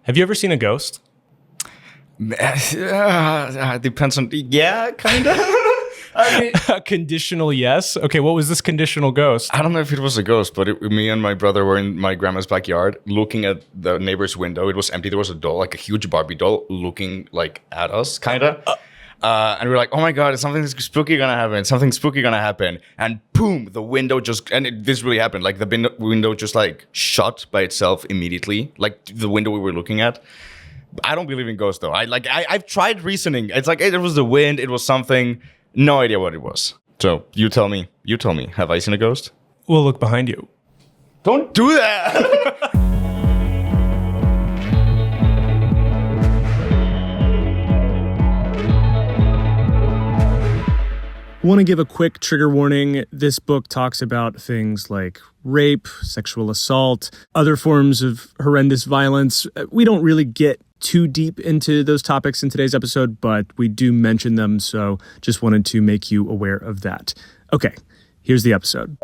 Have you ever seen a ghost? Depends on... Yeah, kind of. A conditional yes? Okay, what was this conditional ghost? I don't know if it was a ghost, but me and my brother were in my grandma's backyard looking at the neighbor's window. It was empty. There was a doll, like a huge Barbie doll, looking like at us, kind of. And we were like, oh my God, is something spooky gonna happen? Something spooky gonna happen. And boom, the window just... And this really happened. Like the window just like shut by itself immediately. Like the window we were looking at. I don't believe in ghosts though. I've tried reasoning. It's like, it was the wind. It was something... No idea what it was. So you tell me. Have I seen a ghost? We'll look behind you. Don't do that. Want to give a quick trigger warning. This book talks about things like rape, sexual assault, other forms of horrendous violence. We don't really get too deep into those topics in today's episode, but we do mention them, so just wanted to make you aware of that. Okay, here's the episode.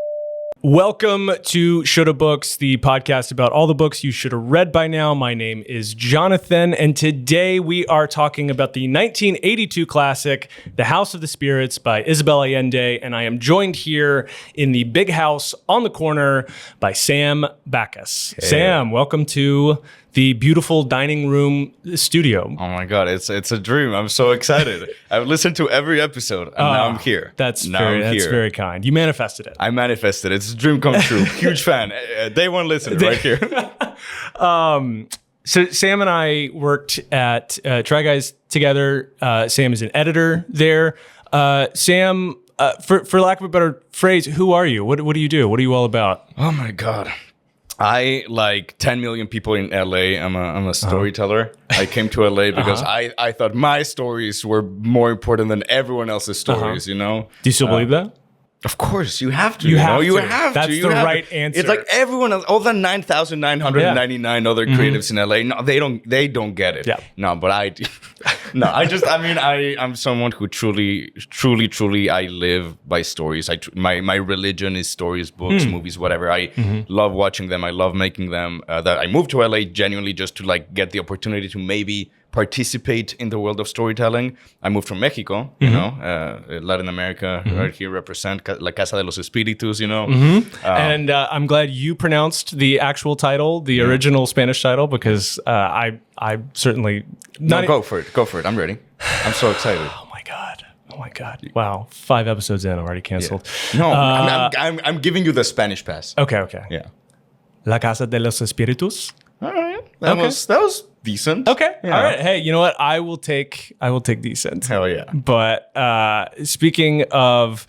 Welcome to Shoulda Books, the podcast about all the books you should have read by now. My name is Jonathan, and today we are talking about the 1982 classic, The House of the Spirits by Isabel Allende, and I am joined here in the big house on the corner by Sam Bakas. Hey. Sam, welcome to the beautiful dining room studio. Oh my God, it's a dream. I'm so excited. I've listened to every episode, and now I'm here. That's very kind. You manifested it. I manifested it. It's a dream come true. Huge fan. Day one listener right here. So Sam and I worked at Try Guys together. Sam is an editor there. Sam, for lack of a better phrase, who are you? What do you do? What are you all about? Oh my God. I like 10 million people in LA. I'm a storyteller. I came to LA because I thought my stories were more important than everyone else's stories, you know? Do you still believe that? Of course, you have to. You have to. That's the right answer. It's like everyone else, all the 9,999 other creatives in LA. No, they don't get it. Yeah. No, but I do. No, I'm someone who truly, I live by stories. My religion is stories, books, movies, whatever. I love watching them. I love making them. That I moved to LA genuinely just to like get the opportunity to maybe participate in the world of storytelling. I moved from Mexico, you know, Latin America, right here represent La Casa de los Espíritus, you know. And I'm glad you pronounced the actual title, the original Spanish title, because I certainly... Go for it. I'm ready. I'm so excited. Oh my God. Wow. 5 episodes in, already canceled. Yeah. No, I'm giving you the Spanish pass. Okay. Yeah. La Casa de los Espíritus. All right. That was decent. Okay. Yeah. All right. Hey, you know what? I will take decent. Hell yeah. But speaking of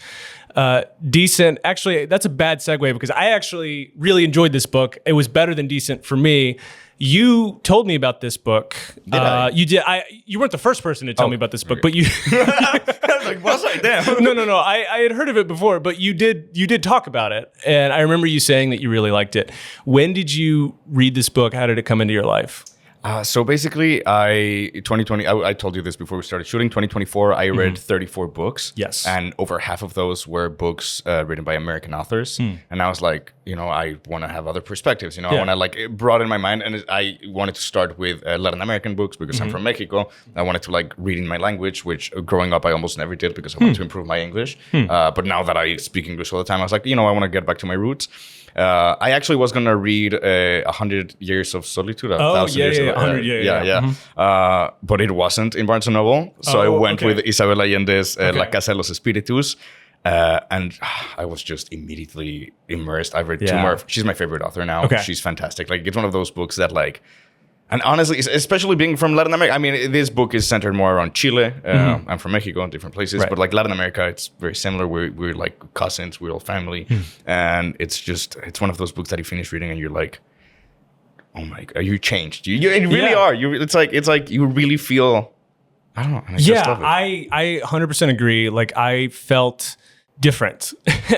decent, actually, that's a bad segue because I actually really enjoyed this book. It was better than decent for me. You told me about this book. Did I? You did. You weren't the first person to tell me about this book, but you. I was like, was I? Damn. No. I had heard of it before, but you did talk about it, and I remember you saying that you really liked it. When did you read this book? How did it come into your life? So basically, 2020, I told you this before we started shooting. 2024, I read 34 books. Yes. And over half of those were books written by American authors. And I was like, you know, I want to have other perspectives. You know, I want to like broaden my mind. And I wanted to start with Latin American books because I'm from Mexico. I wanted to like read in my language, which growing up I almost never did because I wanted to improve my English. But now that I speak English all the time, I was like, you know, I want to get back to my roots. I actually was going to read 100 Years of Solitude. 1,000 years of 100, yeah. But it wasn't in Barnes & Noble. So I went with Isabel Allende's La Casa de los Espíritus. And I was just immediately immersed. I've read 2 more. She's my favorite author now. Okay. She's fantastic. Like, it's one of those books that like... And honestly, especially being from Latin America, I mean, this book is centered more around Chile. I'm from Mexico, different places, but like Latin America, it's very similar. We're like cousins, we're all family, and it's one of those books that you finish reading and you're like, oh my God, you changed. You really are. It's like you really feel. I don't know. I just love it. I 100% agree. Like I felt different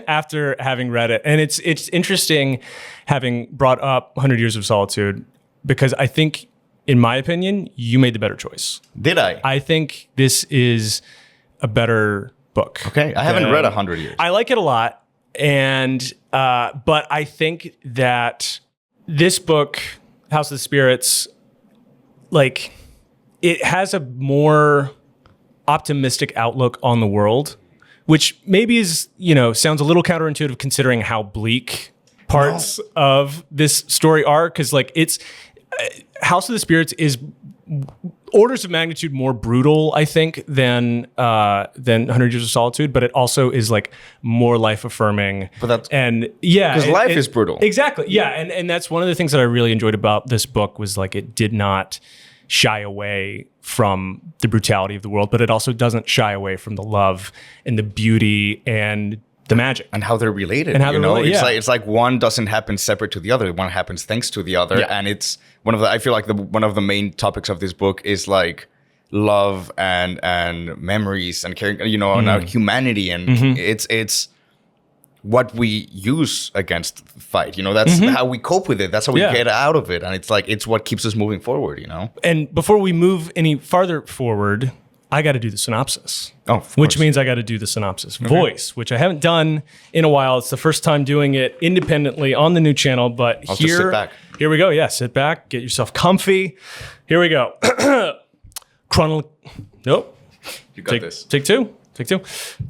after having read it, and it's interesting having brought up 100 Years of Solitude. Because I think, in my opinion, you made the better choice. Did I? I think this is a better book. Okay, I haven't read 100 Years. I like it a lot, and but I think that this book, House of the Spirits, like it has a more optimistic outlook on the world, which maybe is, sounds a little counterintuitive considering how bleak parts of this story are. Cause like it's House of the Spirits is orders of magnitude more brutal, I think, than 100 Years of Solitude, but it also is like more life affirming. Because life is brutal. Exactly. Yeah. And that's one of the things that I really enjoyed about this book was like it did not shy away from the brutality of the world, but it also doesn't shy away from the love and the beauty and the magic and how they're related. And how they're related, it's like one doesn't happen separate to the other. One happens thanks to the other. Yeah. And it's I feel like one of the main topics of this book is like love and memories and caring, and our humanity. And it's what we use against the fight. That's how we cope with it. That's how we get out of it. And it's like, it's what keeps us moving forward, And before we move any farther forward, I got to do the synopsis. Which means I got to do the synopsis voice, which I haven't done in a while. It's the first time doing it independently on the new channel, but just sit back. Here we go. Yeah, sit back, get yourself comfy. Here we go. Nope. You got this. Take two.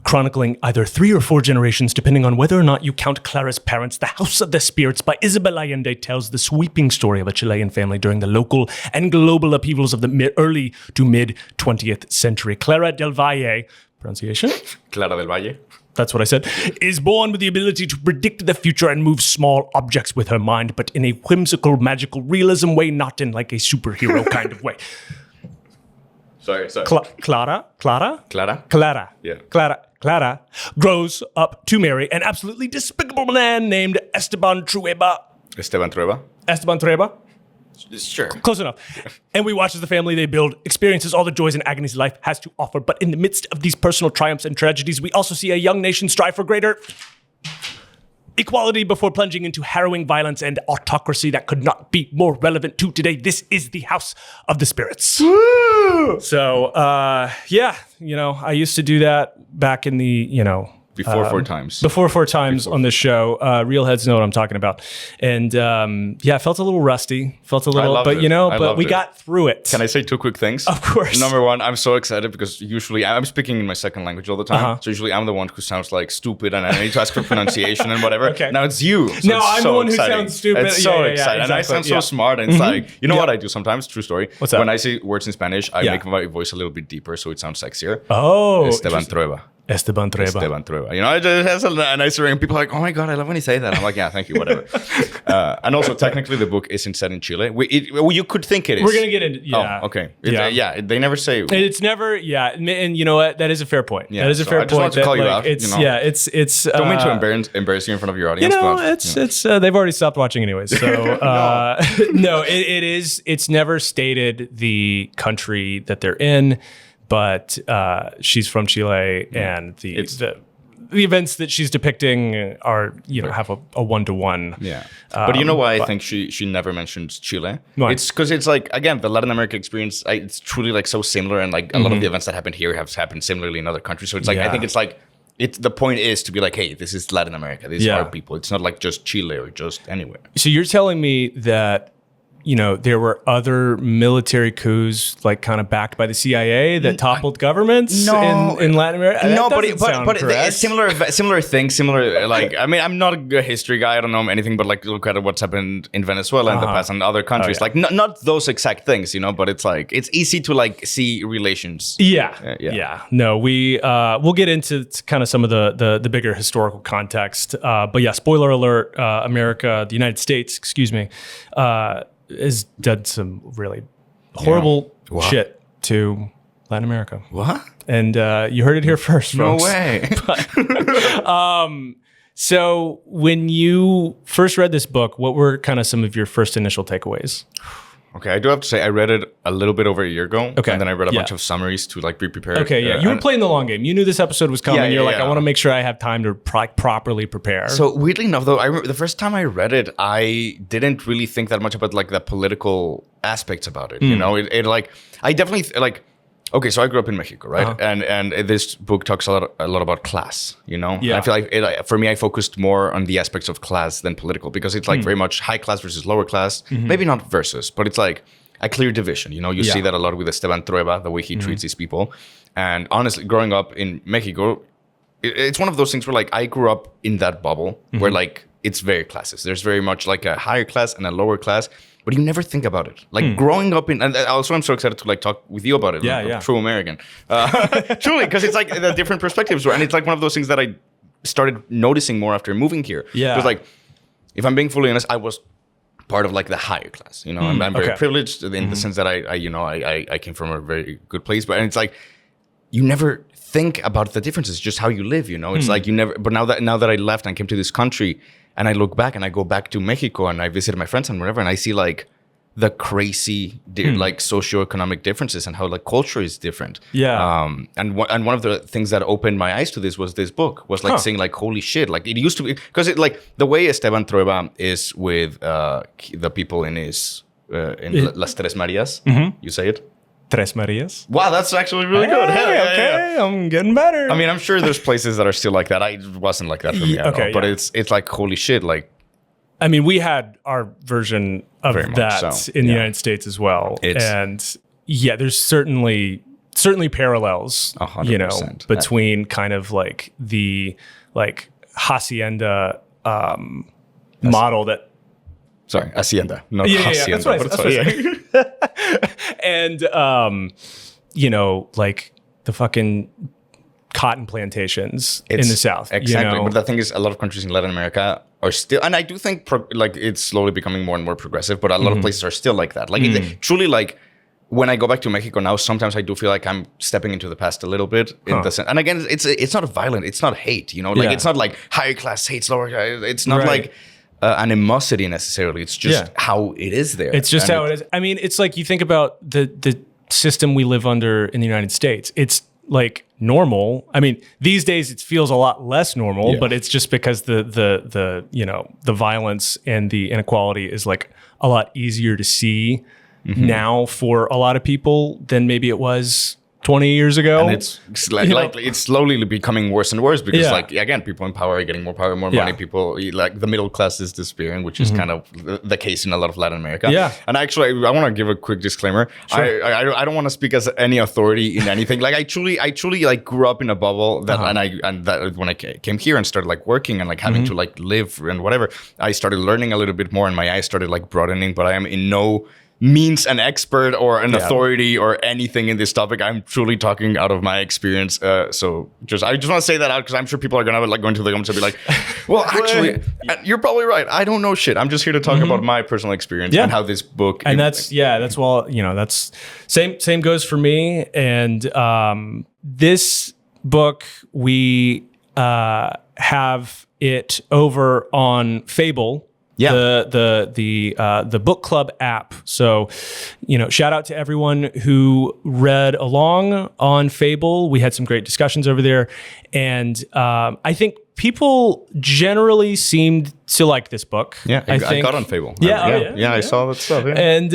Chronicling either 3 or 4 generations, depending on whether or not you count Clara's parents, The House of the Spirits by Isabel Allende tells the sweeping story of a Chilean family during the local and global upheavals of the early to mid 20th century. Clara del Valle, pronunciation? Clara del Valle. That's what I said, is born with the ability to predict the future and move small objects with her mind, but in a whimsical, magical realism way, not in like a superhero kind of way. Sorry. Clara? Yeah. Clara grows up to marry an absolutely despicable man named Esteban Trueba. Esteban Trueba? Sure. Close enough. And we watch as the family they build experiences all the joys and agonies life has to offer. But in the midst of these personal triumphs and tragedies, we also see a young nation strive for greater equality before plunging into harrowing violence and autocracy that could not be more relevant to today. This is the House of the Spirits. Woo! So, I used to do that back in the, Before 4 times. Before 4 times on this show. Real heads know what I'm talking about. And I felt a little rusty. But we got through it. Can I say 2 quick things? Of course. Number 1, I'm so excited because usually I'm speaking in my second language all the time. So usually I'm the one who sounds like stupid and I need to ask for pronunciation and whatever. Okay. Now it's you. So no, I'm the one exciting. who sounds stupid. It's so exciting. Exactly. And I sound so smart. And it's like, what I do sometimes? True story. What's that? When I say words in Spanish, I make my voice a little bit deper so it sounds sexier. Oh. Esteban Trueba. It has a nice ring. People are like, oh my God, I love when you say that. I'm like, yeah, thank you, whatever. And also, technically, the book isn't set in Chile. You could think it is. We're going to get into, Oh, okay. They never say. It's never, and you know what? That is a fair point. Yeah, that is a fair point. I just want to call you out. It's. Don't mean to embarrass you in front of your audience. It's they've already stopped watching anyways. So, no, it is. It's never stated the country that they're in. But she's from Chile, and the events that she's depicting are, have a 1-to-1. Yeah. But you know why I think she never mentions Chile? Why? It's because it's like, again, the Latin America experience, it's truly like so similar. And like a lot of the events that happen here have happened similarly in other countries. So it's like, I think it's like, the point is to be like, hey, this is Latin America. These are people. It's not like just Chile or just anywhere. So you're telling me that there were other military coups, like kind of backed by the CIA, that toppled governments in Latin America? No, but it's similar things, similar, like, I mean, I'm not a history guy. I don't know anything, but like, look at what's happened in Venezuela in the past and other countries. Like, not those exact things, but it's like, it's easy to like see relations. Yeah. No, we'll get into kind of some of the bigger historical context. But yeah, spoiler alert, the United States, has done some really horrible shit to Latin America. What? And you heard it here first, folks. No way. So when you first read this book, what were kind of some of your first initial takeaways? Okay, I do have to say I read it a little bit over a year ago. Okay. And then I read a bunch of summaries to like be prepared. Okay, yeah. You were playing the long game. You knew this episode was coming. You're like, I want to make sure I have time to properly prepare. So weirdly enough, though, I remember the first time I read it, I didn't really think that much about like the political aspects about it. It like, I definitely like, okay, so I grew up in Mexico, right? And this book talks a lot about class, Yeah. And I feel like for me, I focused more on the aspects of class than political because it's like very much high class versus lower class. Maybe not versus, but it's like a clear division. You know, you see that a lot with Esteban Trueba, the way he treats these people. And honestly, growing up in Mexico, it's one of those things where like I grew up in that bubble where like it's very classes. There's very much like a higher class and a lower class, but you never think about it. Like growing up in, and also I'm so excited to like talk with you about it. Like, true American. Truly, because it's like the different perspectives. And it's like one of those things that I started noticing more after moving here. Yeah. Because like, if I'm being fully honest, I was part of like the higher class. You know, I'm very privileged in the sense that I came from a very good place. But and it's like, you never think about the differences, just how you live, you know? It's like you never, but now that I left and came to this country and I look back and I go back to Mexico and I visit my friends and whatever, and I see like the crazy like socioeconomic differences and how like culture is different. Yeah. And one of the things that opened my eyes to this was this book, was like saying like, holy shit, like it used to be, because it like the way Esteban Trueba is with the people in his, Las Tres Marias, you say it? Tres Marias. Wow, that's actually really good. Okay, I'm getting better. I mean, I'm sure there's places that are still like that. I wasn't like that for me at all. But it's like, holy shit, like. I mean, we had our version of that in the United States as well. And yeah, there's certainly parallels, 100%. You know, between kind of like the like hacienda model that. Sorry, hacienda, not hacienda. Yeah, that's right. And, you know, like the fucking cotton plantations in the South. Exactly. You know? But the thing is, a lot of countries in Latin America are still, and I do think like it's slowly becoming more and more progressive, but a lot of places are still like that. Like truly like, when I go back to Mexico now, sometimes I do feel like I'm stepping into the past a little bit. In the sense, and again, it's not violent. It's not hate, you know, like it's not like higher class hates lower. It's not like animosity necessarily. It's just how it is there. It's just how it is. I mean, it's like you think about the system we live under in the United States. It's like normal. I mean, these days it feels a lot less normal, but it's just because the you know, the violence and the inequality is like a lot easier to see now for a lot of people than maybe it was 20 years ago. And it's slowly becoming worse and worse because like, again, people in power are getting more power, more money. People like the middle class is disappearing, which is kind of the case in a lot of Latin America. Yeah. And actually, I want to give a quick disclaimer. Sure. I don't want to speak as any authority in anything. Like I truly like grew up in a bubble that, and that when I came here and started like working and like having to like live and whatever, I started learning a little bit more and my eyes started like broadening, but I am in no means an expert or an authority or anything in this topic. I'm truly talking out of my experience. So I just want to say that out because I'm sure people are gonna like go into the comments and be like, "Well, actually, you're probably right. I don't know shit. I'm just here to talk about my personal experience and how this book." And that's well, you know, that's same goes for me. And this book we have it over on Fable. Yeah, the book club app. So, you know, shout out to everyone who read along on Fable. We had some great discussions over there, and I think people generally seemed to like this book. Yeah, I got on Fable. Yeah, I saw that stuff. Yeah. And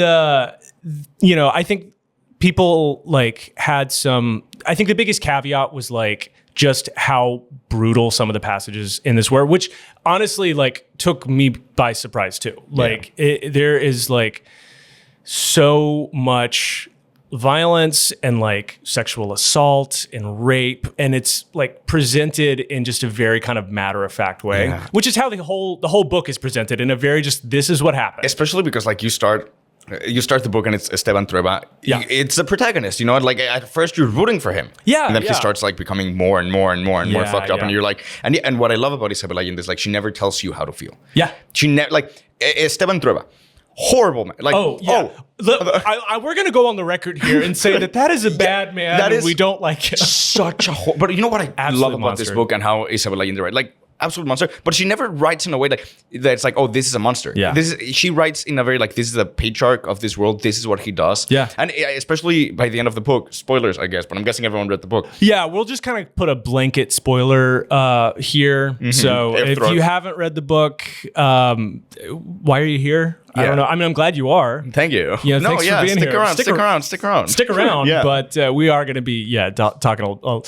you know, I think people like had some. I think the biggest caveat was like just how brutal some of the passages in this were, which honestly like took me by surprise too. Like there is like so much violence and like sexual assault and rape, and it's like presented in just a very kind of matter-of-fact way, which is how the whole book is presented in a very just, this is what happened. Especially because like you start the book and it's Esteban Trueba. Yeah. It's the protagonist, you know, like at first you're rooting for him. Yeah. And then he starts like becoming more and more fucked up. And you're like, and what I love about Isabel Allende is like, she never tells you how to feel. Yeah. She never, like, Esteban Trueba, horrible man. Like, we're going to go on the record here and say that is a bad man. That is, we don't like him. Such a but you know what I love about this book and how Isabel Allende writes? Like, absolute monster, but she never writes in a way like that. It's like, oh, this is a monster. Yeah, she writes in a very like, this is the patriarch of this world. This is what he does. Yeah, and especially by the end of the book, spoilers, I guess, but I'm guessing everyone read the book. Yeah, we'll just kind of put a blanket spoiler here. So if you haven't read the book, why are you here? I don't know. I mean, I'm glad you are. Thank you. Thanks for being here. Stick around. Stick around. Yeah. But we are going to be, talking a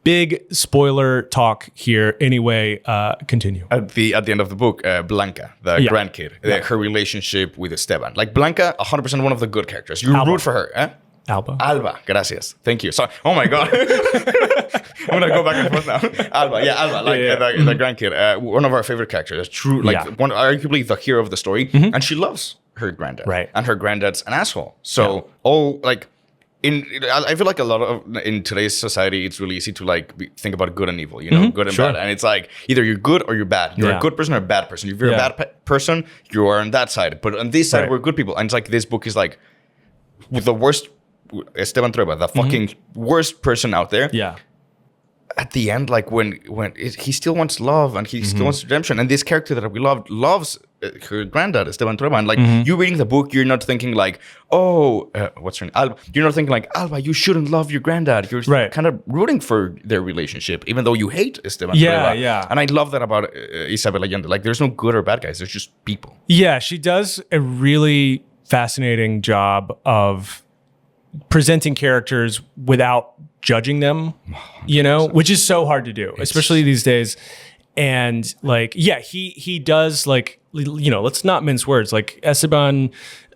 big spoiler talk here. Anyway, continue. At the end of the book, Blanca, the grandkid, her relationship with Esteban. Like Blanca, 100% one of the good characters. You root for her, eh? Alba. Gracias. Thank you. So, oh my God. I'm gonna go back and forth now. Alba, the grandkid, one of our favorite characters. True, arguably the hero of the story, and she loves her granddad. Right. And her granddad's an asshole. So, I feel like a lot of in today's society, it's really easy to think about good and evil, good and bad. And it's like either you're good or you're bad. You're a good person or a bad person. If you're a bad person, you are on that side. But on this side, we're good people. And it's like this book is like with the worst. Esteban Trueba, the fucking worst person out there. Yeah. At the end, he still wants love and he still wants redemption. And this character that we loved loves her granddad, Esteban Trueba. And you reading the book, you're not thinking what's her name? Alba. You're not thinking like, Alba, you shouldn't love your granddad. You're kind of rooting for their relationship, even though you hate Esteban Trueba. Yeah. And I love that about Isabel Allende. Like, there's no good or bad guys. There's just people. Yeah, she does a really fascinating job of presenting characters without judging them, which is so hard to do, especially these days. And he does let's not mince words. Like Esteban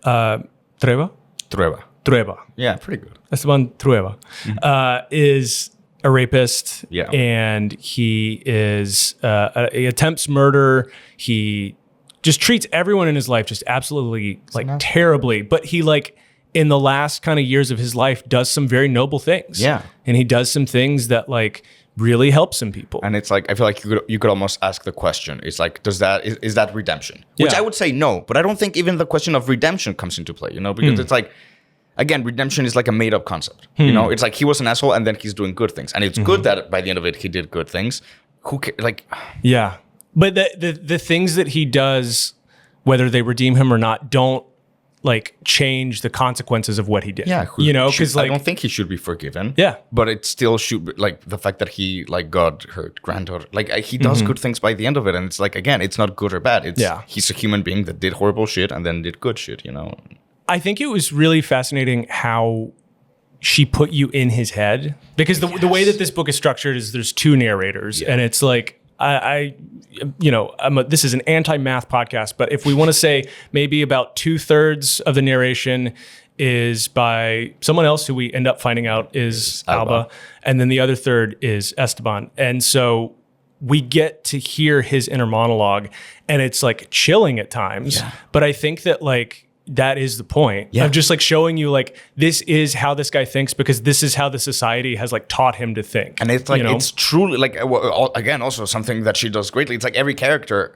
Trueba. Yeah, pretty good. Esteban Trueba is a rapist. Yeah. And he he attempts murder. He just treats everyone in his life just absolutely terribly. But he in the last kind of years of his life does some very noble things. Yeah. And he does some things that really help some people. And it's I feel like you could almost ask the question. It's like, is that redemption? Which I would say no, but I don't think even the question of redemption comes into play, because it's again, redemption is a made up concept. It's he was an asshole and then he's doing good things. And it's good that by the end of it, he did good things. Who cares? Yeah. But the things that he does, whether they redeem him or not, don't change the consequences of what he did. Yeah, because I don't think he should be forgiven. Yeah, but it still should be, the fact that he got her granddaughter. He does good things by the end of it, and it's again, it's not good or bad. It's he's a human being that did horrible shit and then did good shit. I think it was really fascinating how she put you in his head, because the way that this book is structured is there's two narrators, and it's this is an anti-math podcast, but if we want to say maybe about 2/3 of the narration is by someone else who we end up finding out is Alba, and then the other third is Esteban. And so we get to hear his inner monologue, and it's chilling at times. Yeah. But I think that that is the point of just showing you this is how this guy thinks, because this is how the society has taught him to think. And it's it's truly again, also something that she does greatly. It's every character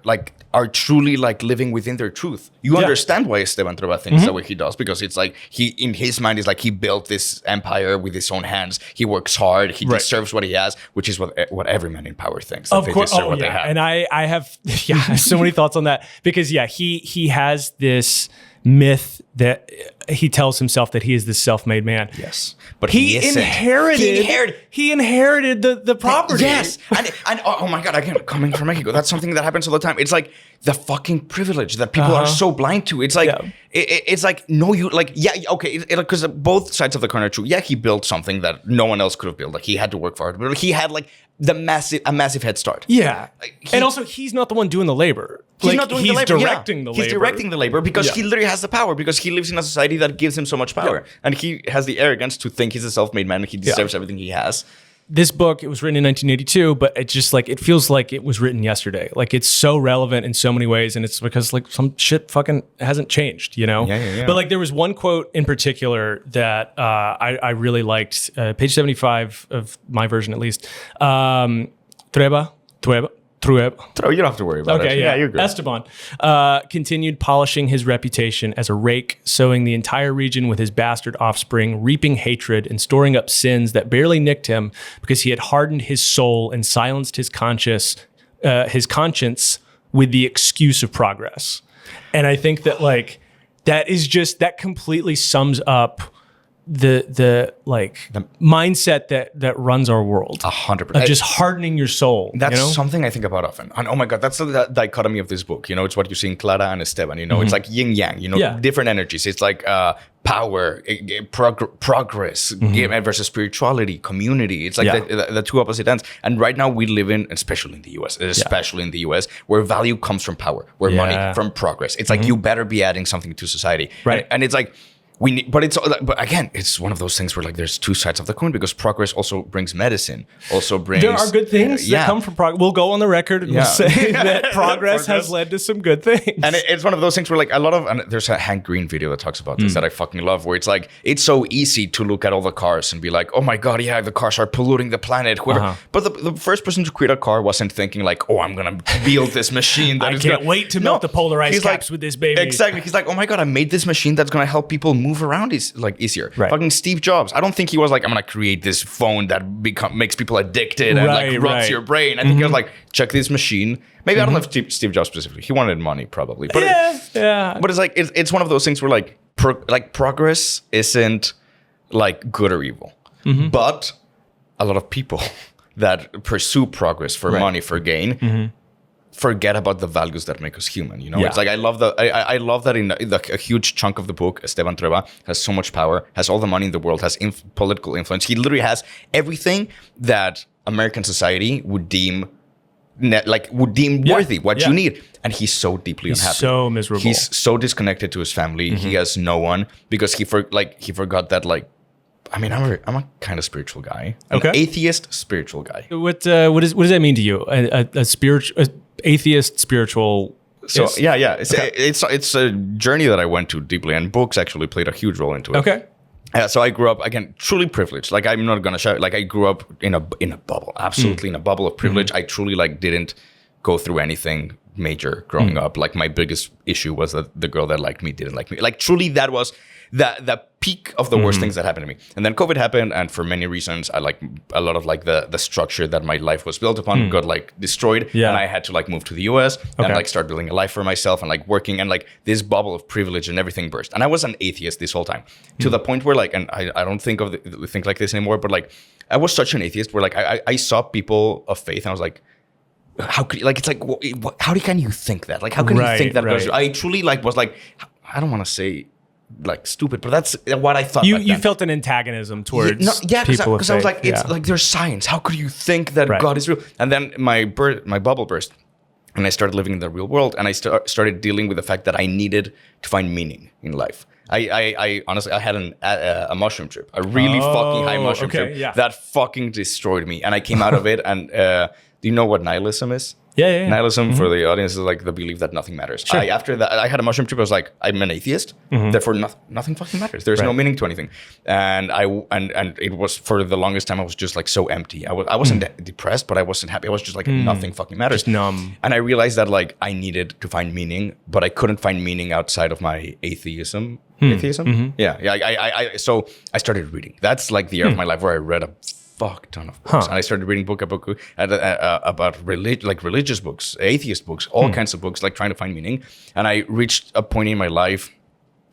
are truly living within their truth. You understand why Esteban Trueba thinks the way he does, because it's he in his mind is he built this empire with his own hands. He works hard. He deserves what he has, which is what every man in power thinks. Of course, they have. And I have so many thoughts on that, because he has this myth that he tells himself that he is this self-made man. Yes, but he inherited the property. Yes, and oh my God, again, coming from Mexico, that's something that happens all the time. It's the fucking privilege that people are so blind to. It's because both sides of the coin are true. Yeah, he built something that no one else could have built. He had to work for it, but he had a massive head start. Yeah, and also he's not the one doing the labor. He's not doing the labor. Directing the labor. He's directing the labor because he literally has the power, because he lives in a society that gives him so much power. Yeah. And he has the arrogance to think he's a self-made man and he deserves everything he has. This book, it was written in 1982, but it just it feels like it was written yesterday. It's so relevant in so many ways, and it's because some shit fucking hasn't changed, Yeah. But there was one quote in particular that I really liked, page 75 of my version at least. Trueba. You don't have to worry about it. Yeah, you're good. Esteban continued polishing his reputation as a rake, sowing the entire region with his bastard offspring, reaping hatred and storing up sins that barely nicked him because he had hardened his soul and silenced his conscience with the excuse of progress. And I think that that completely sums up the mindset that runs our world. 100%. Of just hardening your soul. That's something I think about often. And oh my God, that's the dichotomy of this book. It's what you see in Clara and Esteban. It's like yin yang. Different energies. It's like power, progress versus spirituality, community. It's like the two opposite ends. And right now we live in, especially in the US, where value comes from power, where money from progress. It's like you better be adding something to society. Right. And it's like, but again, it's one of those things where like there's two sides of the coin, because progress also brings medicine, there are good things that come from progress. We'll go on the record and we'll say that progress has led to some good things. And it's one of those things where like and there's a Hank Green video that talks about this that I fucking love, where it's like, it's so easy to look at all the cars and be like, oh my God, yeah, the cars are polluting the planet. But the first person to create a car wasn't thinking like, oh, I'm going to build this machine. I can't wait to melt the polarized caps with this baby. Exactly. He's like, oh my God, I made this machine that's going to help people move around is like easier. Right. Fucking Steve Jobs. I don't think he was like, I'm gonna create this phone that makes people addicted and like rots your brain. I think he was like, check this machine. Maybe I don't know if Steve Jobs specifically. He wanted money probably. But but it's like it's one of those things where like progress isn't like good or evil, but a lot of people that pursue progress for money, for gain. Forget about the values that make us human. It's like I love that in a huge chunk of the book, Esteban Trueba has so much power, has all the money in the world, has political influence. He literally has everything that American society would deem worthy, what you need, and he's so deeply unhappy. So miserable. He's so disconnected to his family. He has no one because he forgot that like. I mean, I'm a kind of spiritual guy. An atheist spiritual guy. What does that mean to you? A spiritual atheist spiritual. So it's a journey that I went to deeply, and books actually played a huge role into it. Okay. So I grew up again truly privileged. Like I'm not gonna shout. Like I grew up in a bubble, absolutely in a bubble of privilege. I truly like didn't go through anything major growing up. Like my biggest issue was that the girl that liked me didn't like me. Like truly that was the peak of the worst things that happened to me. And then COVID happened, and for many reasons, I like a lot of like the structure that my life was built upon got like destroyed. And I had to like move to the US and like start building a life for myself and like working, and like this bubble of privilege and everything burst. And I was an atheist this whole time to the point where like, and I don't think like this anymore, but like I was such an atheist where like I saw people of faith and I was like, how could you, like, it's like, how can you think that? Like, how can you think that? I truly like was like, I don't want to say like stupid, but that's what I thought. You felt an antagonism towards people because I was like, it's like there's science. How could you think that God is real? And then my bubble burst, and I started living in the real world, and I started dealing with the fact that I needed to find meaning in life. I honestly, I had a mushroom trip, a really fucking high mushroom trip that fucking destroyed me, and I came out of it. And do you know what nihilism is? Yeah. Nihilism for the audience is like the belief that nothing matters. Sure. After that, I had a mushroom trip. I was like, I'm an atheist, therefore nothing fucking matters. There's no meaning to anything. And it was for the longest time. I was just like so empty. I wasn't depressed, but I wasn't happy. I was just like nothing fucking matters. Just numb. And I realized that like I needed to find meaning, but I couldn't find meaning outside of my atheism. So I started reading. That's like the year of my life where I read a fuck ton of books, and I started reading book about religious books, atheist books, all kinds of books, like trying to find meaning. And I reached a point in my life.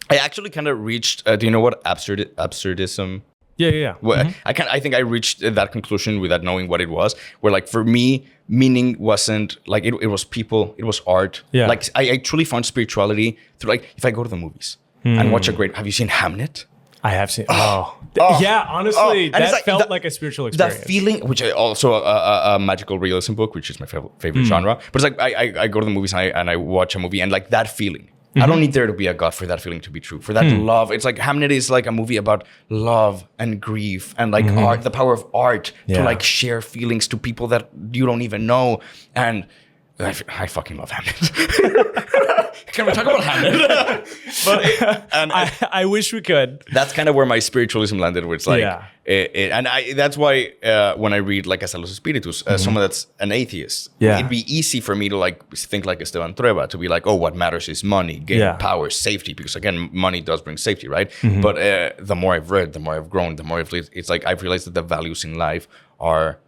I actually kind of reached. Do you know what absurdism? Yeah. Well, I think I reached that conclusion without knowing what it was. Where like for me, meaning wasn't like it was people, it was art. Yeah. Like I truly found spirituality through like if I go to the movies and watch have you seen Hamlet? I have seen. Yeah, honestly, that felt like a spiritual experience. That feeling, which I also a magical realism book, which is my favorite genre. But it's like I go to the movies and I watch a movie, and like that feeling. I don't need there to be a God for that feeling to be true. For that love, it's like Hamlet is like a movie about love and grief and like art, the power of art to like share feelings to people that you don't even know. And I fucking love Hamlet. Can we talk about Hamlet? I wish we could. That's kind of where my spiritualism landed, where it's like, that's why when I read like Hasta los Espíritus, someone that's an atheist, it'd be easy for me to like think like Esteban Trueba, to be like, oh, what matters is money, gain, power, safety, because again, money does bring safety, right? But the more I've read, the more I've grown, the more I've lived, it's like I've realized that the values in life are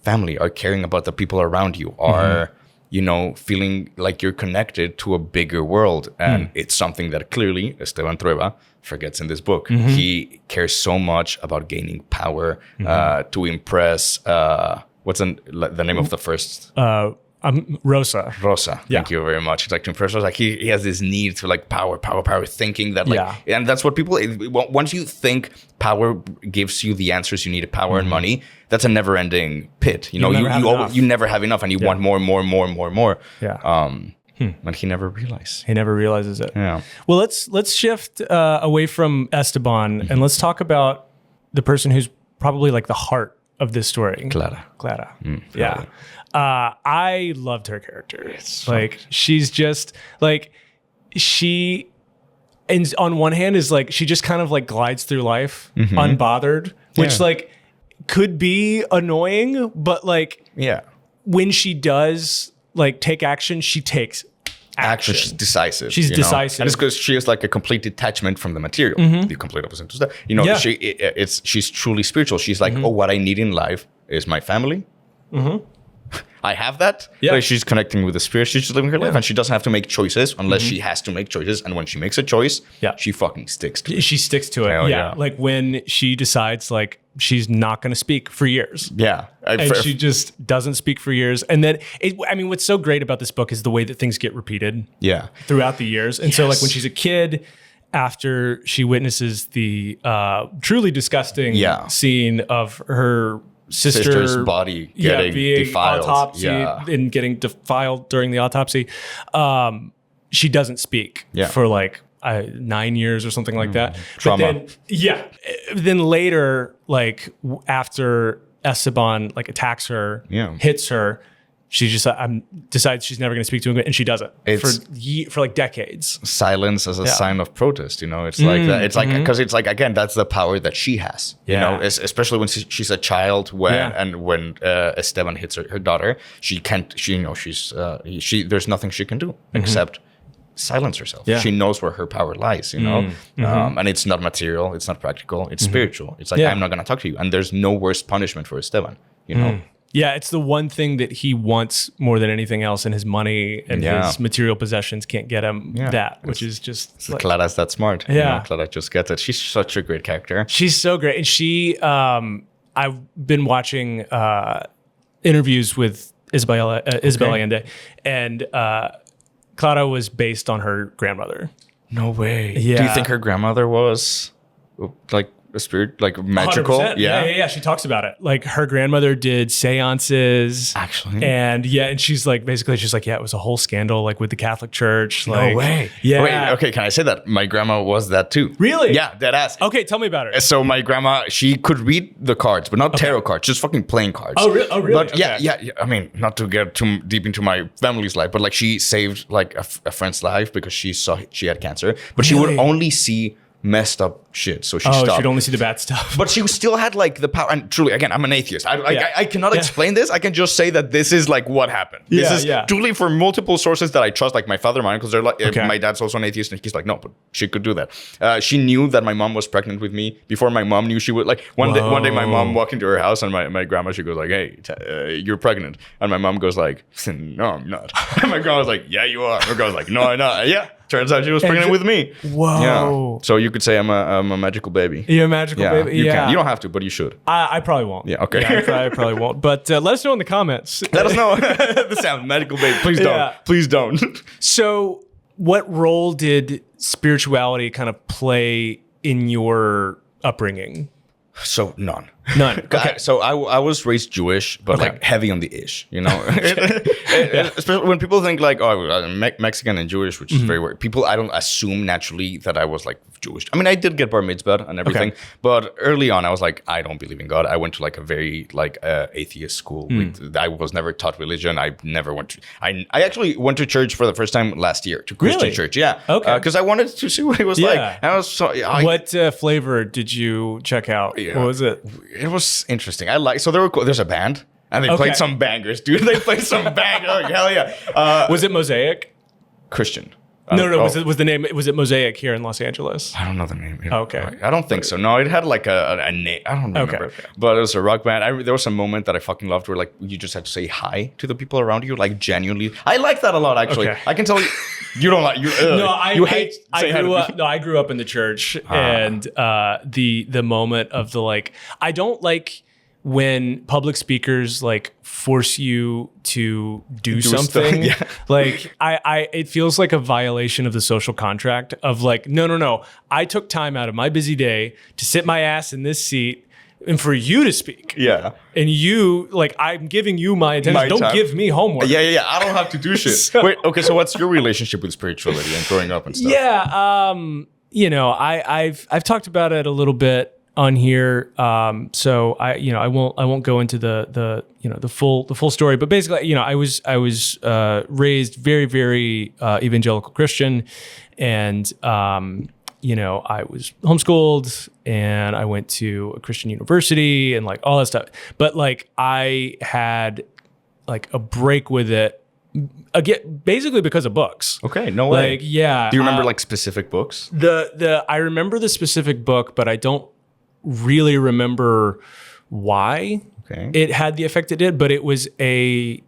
family, are caring about the people around you, are you know, feeling like you're connected to a bigger world. And it's something that clearly Esteban Trueba forgets in this book. He cares so much about gaining power to impress. What's the name of the first? Rosa. Rosa. Yeah. Thank you very much. It's like to impress Rosa. Like he has this need to like power, thinking that like, and that's what people, once you think power gives you the answers you need, power and money, that's a never ending pit. You know, you never have enough and you want more. Yeah. And he never realizes. He never realizes it. Yeah. Well, let's shift away from Esteban and let's talk about the person who's probably like the heart of this story. Clara. Yeah. I loved her character. Like she's just like and on one hand is like she just kind of like glides through life unbothered, which like could be annoying, but like when she does like take action, she takes action. She's decisive. She's decisive. And it's because she has like a complete detachment from the material, the complete opposite to that. You know, she's truly spiritual. She's like, oh, what I need in life is my family. I have that. Yeah. Like she's connecting with the spirit. She's just living her life, and she doesn't have to make choices unless she has to make choices. And when she makes a choice, she fucking sticks to it. She sticks to it. Yeah. Like when she decides, like she's not going to speak for years. Yeah, and she just doesn't speak for years. And then, I mean, what's so great about this book is the way that things get repeated. Yeah. Throughout the years, and so like when she's a kid, after she witnesses the truly disgusting scene of her sister's body getting defiled, and getting defiled during the autopsy, she doesn't speak for like 9 years or something like that. Trauma. But then later, like after Esteban like attacks her, hits her, she just decides she's never going to speak to him, and she doesn't for like decades. Silence as a sign of protest, you know. It's like that. It's like because it's like again, that's the power that she has. You know, especially when she's a child. When Esteban hits her daughter, she can't. There's nothing she can do except silence herself. Yeah. She knows where her power lies. You know, and it's not material. It's not practical. It's spiritual. It's like I'm not going to talk to you, and there's no worse punishment for Esteban. You know. Yeah, it's the one thing that he wants more than anything else, and his money and his material possessions can't get him which is just... Like, Clara's that smart. Yeah. You know, Clara just gets it. She's such a great character. She's so great. And she... I've been watching interviews with Isabel Allende, and Clara was based on her grandmother. No way. Yeah. Do you think her grandmother was like... a spirit, like magical? 100%. Yeah. She talks about it. Like her grandmother did seances. Actually. And she's like, basically, she's like, it was a whole scandal, like with the Catholic Church. Like, no way. Yeah. Wait, okay, can I say that? My grandma was that too. Really? Yeah, dead ass. Okay, tell me about it. So my grandma, she could read the cards, but not tarot cards, just fucking playing cards. Oh, really? But yeah. I mean, not to get too deep into my family's life, but like she saved like a friend's life because she saw she had cancer, but she would only see messed up shit, so she stopped. She'd only see the bad stuff. But she still had like the power. And truly, again, I'm an atheist. I cannot explain this. I can just say that this is like what happened. This is truly for multiple sources that I trust, like my father, my uncles. They're like, my dad's also an atheist, and he's like, no, but she could do that. She knew that my mom was pregnant with me before my mom knew she would. Like one day, my mom walked into her house, and my grandma, she goes like, hey, you're pregnant, and my mom goes like, no, I'm not. And my grandma was like, yeah, you are. My grandma was like, no, I'm not. Yeah. Turns out she was pregnant with me. Whoa. Yeah. So you could say I'm a magical baby. You're a magical baby? You can. You don't have to, but you should. I probably won't. Yeah, okay. I probably won't. But let us know in the comments. Let us know. This sounds magical baby. Please don't. Yeah. Please don't. So what role did spirituality kind of play in your upbringing? So none. Okay. So I was raised Jewish, but like heavy on the ish, you know. Especially when people think like, Mexican and Jewish, which is very weird. I don't assume naturally that I was like Jewish. I mean, I did get bar mitzvah and everything, but early on I was like, I don't believe in God. I went to like a very like atheist school. I was never taught religion. I never went to. I actually went to church for the first time last year, to Christian church. Yeah. Okay. Because I wanted to see what it was like. And I was so. What flavor did you check out? Yeah. What was it? It was interesting. There's a band, and they played some bangers, dude. They played some bangers. Like, hell yeah. Was it Mosaic? Christian. No. Was the name? Was it Mosaic here in Los Angeles? I don't know the name. Okay. I don't think so. No, it had like a name. I don't remember. Okay. But it was a rock band. There was a moment that I fucking loved where like you just had to say hi to the people around you, like genuinely. I like that a lot, actually. Okay. I can tell you don't like you. You hate. I grew up in the church, and the moment of the like, I don't like when public speakers like force you to do something. Yeah. Like it feels like a violation of the social contract of like, no. I took time out of my busy day to sit my ass in this seat and for you to speak. Yeah. And you, like, I'm giving you my attention. Don't give me homework. Yeah. I don't have to do shit. Wait, okay, so what's your relationship with spirituality and growing up and stuff? Yeah, I've talked about it a little bit on here. So I won't go into the full story, but basically, I was raised very, very evangelical Christian, and I was homeschooled and I went to a Christian university and like all that stuff. But like I had like a break with it again, basically because of books. Okay, no way. Like, yeah. Do you remember like specific books? I remember the specific book, but I don't really remember why it had the effect it did. But it was a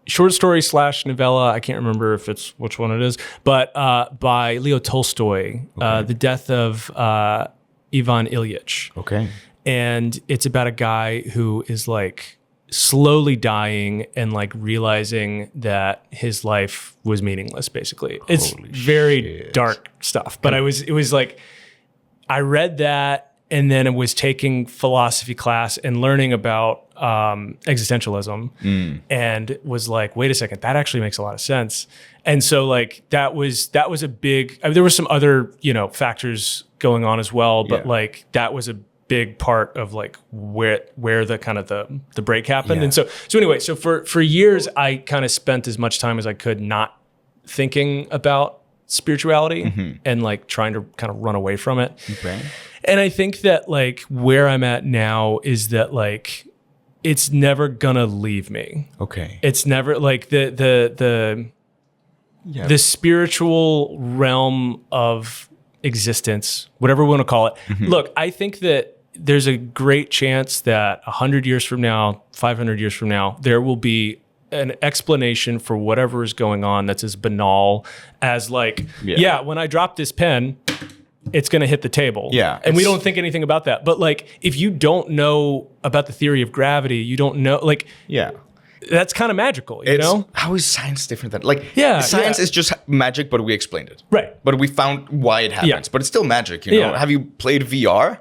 short story / novella. I can't remember if it's which one it is, but by Leo Tolstoy, The Death of Ivan Ilyich. Okay. And it's about a guy who is like slowly dying and like realizing that his life was meaningless, basically. It's very dark stuff. But it was like, I read that and then I was taking philosophy class and learning about existentialism and was like, wait a second, that actually makes a lot of sense. And so like that was a big, there were some other, factors going on as well, but like that was a big part of like where the kind of the break happened. Yeah. And so anyway, so for years I kind of spent as much time as I could not thinking about spirituality and like trying to kind of run away from it. Okay. And I think that like where I'm at now is that like it's never gonna leave me. Okay. It's never like the spiritual realm of existence, whatever we want to call it. Look, I think that there's a great chance that 100 years from now, 500 years from now, there will be an explanation for whatever is going on that's as banal as like, when I drop this pen, it's going to hit the table. Yeah. And we don't think anything about that. But like, if you don't know about the theory of gravity, you don't know, like, that's kind of magical, you know? How is science different than, like, Yeah, science is just magic, but we explained it. Right. But we found why it happens. Yeah. But it's still magic, you know? Yeah. Have you played VR?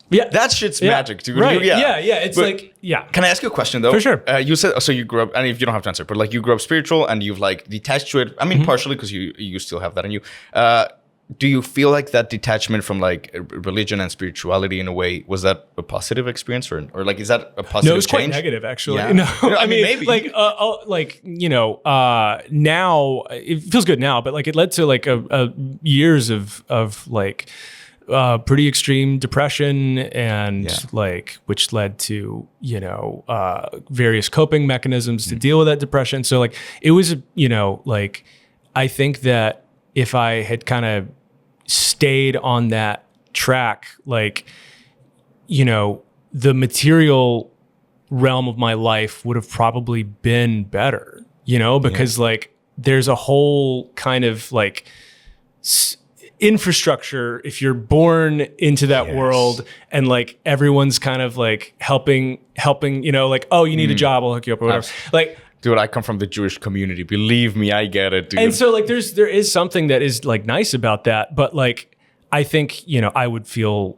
Yeah. That shit's magic, dude. Right. Yeah. It's But like, Can I ask you a question, though? For sure. You said, so you grew up, and if you don't have to answer, but like you grew up spiritual and you've like detached to it. I mean, partially because you still have that in you. Do you feel like that detachment from like religion and spirituality in a way, was that a positive experience or like, is that a positive change? No, it was quite negative, actually. Yeah. No, I mean, maybe. Like, now it feels good now, but like it led to like a years of like pretty extreme depression and like, which led to, various coping mechanisms to deal with that depression. So like, it was, like, I think that if I had kind of stayed on that track, like, the material realm of my life would have probably been better, because like there's a whole kind of like infrastructure if you're born into that world, and like everyone's kind of like helping, like, oh, you need a job, I'll hook you up or whatever. Like, dude, I come from the Jewish community. Believe me, I get it, dude. And so like there is something that is like nice about that, but like I think, I would feel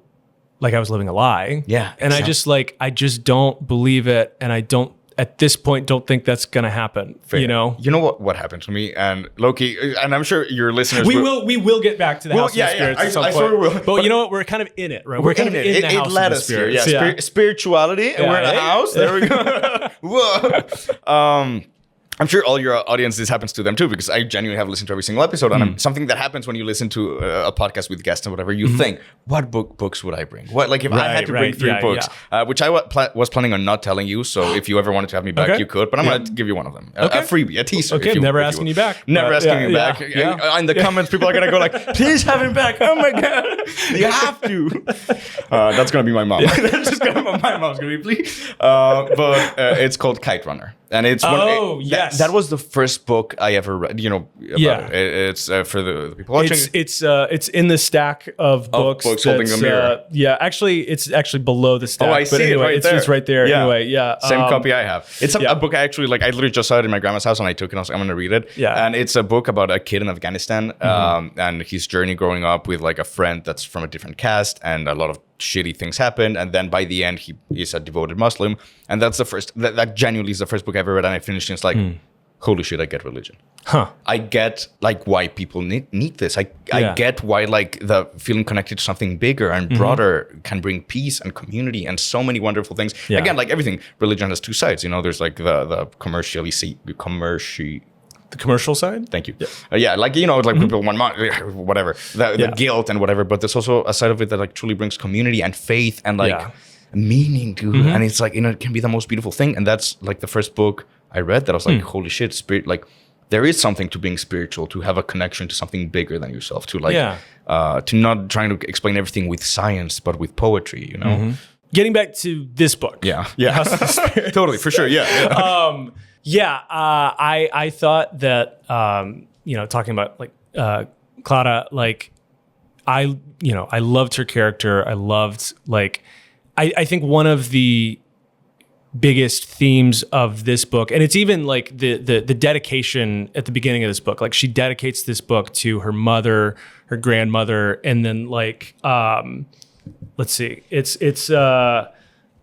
like I was living a lie. Yeah. And exactly. I just don't believe it, and I don't at this point don't think that's gonna happen. Fair. You know what happened to me, and Loki, and I'm sure your listeners we will get back to the House of the Spirits at some point. Sort of will. But you know what? We're kind of in it, right? We're kind of in the House of the Spirits. Spirituality, and we're in the house. There we go. Whoa. I'm sure all your audience, this happens to them too, because I genuinely have listened to every single episode. And something that happens when you listen to a podcast with guests and whatever, you think, what books would I bring? What, like if I had to bring 3 books, which I was planning on not telling you. So if you ever wanted to have me back, you could. But I'm going to give you one of them. A freebie, a teaser. Okay, never asking you back. Never asking you back. In the comments, people are going to go like, please have him back. Oh my God. You have to. That's going to be my mom. That's just going to be my mom's going to be, please. But it's called Kite Runner. And it's that was the first book I ever read. You know, about it. It's for the people watching. It's in the stack of books. Books holding a mirror. Actually, it's actually below the stack. Oh, I see it right there. It's right there. Yeah. Anyway, Same copy I have. It's a book I actually like. I literally just saw it in my grandma's house, and I took it. And I was like, I'm gonna read it. Yeah. And it's a book about a kid in Afghanistan, and his journey growing up with like a friend that's from a different caste, and a lot of shitty things happen, and then by the end he is a devoted Muslim, and that's the first that genuinely is the first book I ever read, and I finished it, it's like holy shit, I get religion. I get like why people need this. I get why like the feeling connected to something bigger and broader can bring peace and community and so many wonderful things. Again, like everything, religion has 2 sides, you know. There's like the commercial side. Thank you. Like, you know, like people want money, whatever, the guilt and whatever. But there's also a side of it that like truly brings community and faith and like meaning, dude. And it's like, you know, it can be the most beautiful thing. And that's like the first book I read that I was like, holy shit, spirit. Like there is something to being spiritual, to have a connection to something bigger than yourself, to like, to not trying to explain everything with science, but with poetry, you know? Getting back to this book. Totally, for sure. I thought that, you know, talking about like Clara, like I loved her character. I loved like, I think one of the biggest themes of this book, and it's even like the dedication at the beginning of this book, like she dedicates this book to her mother, her grandmother, and then like, let's see, it's the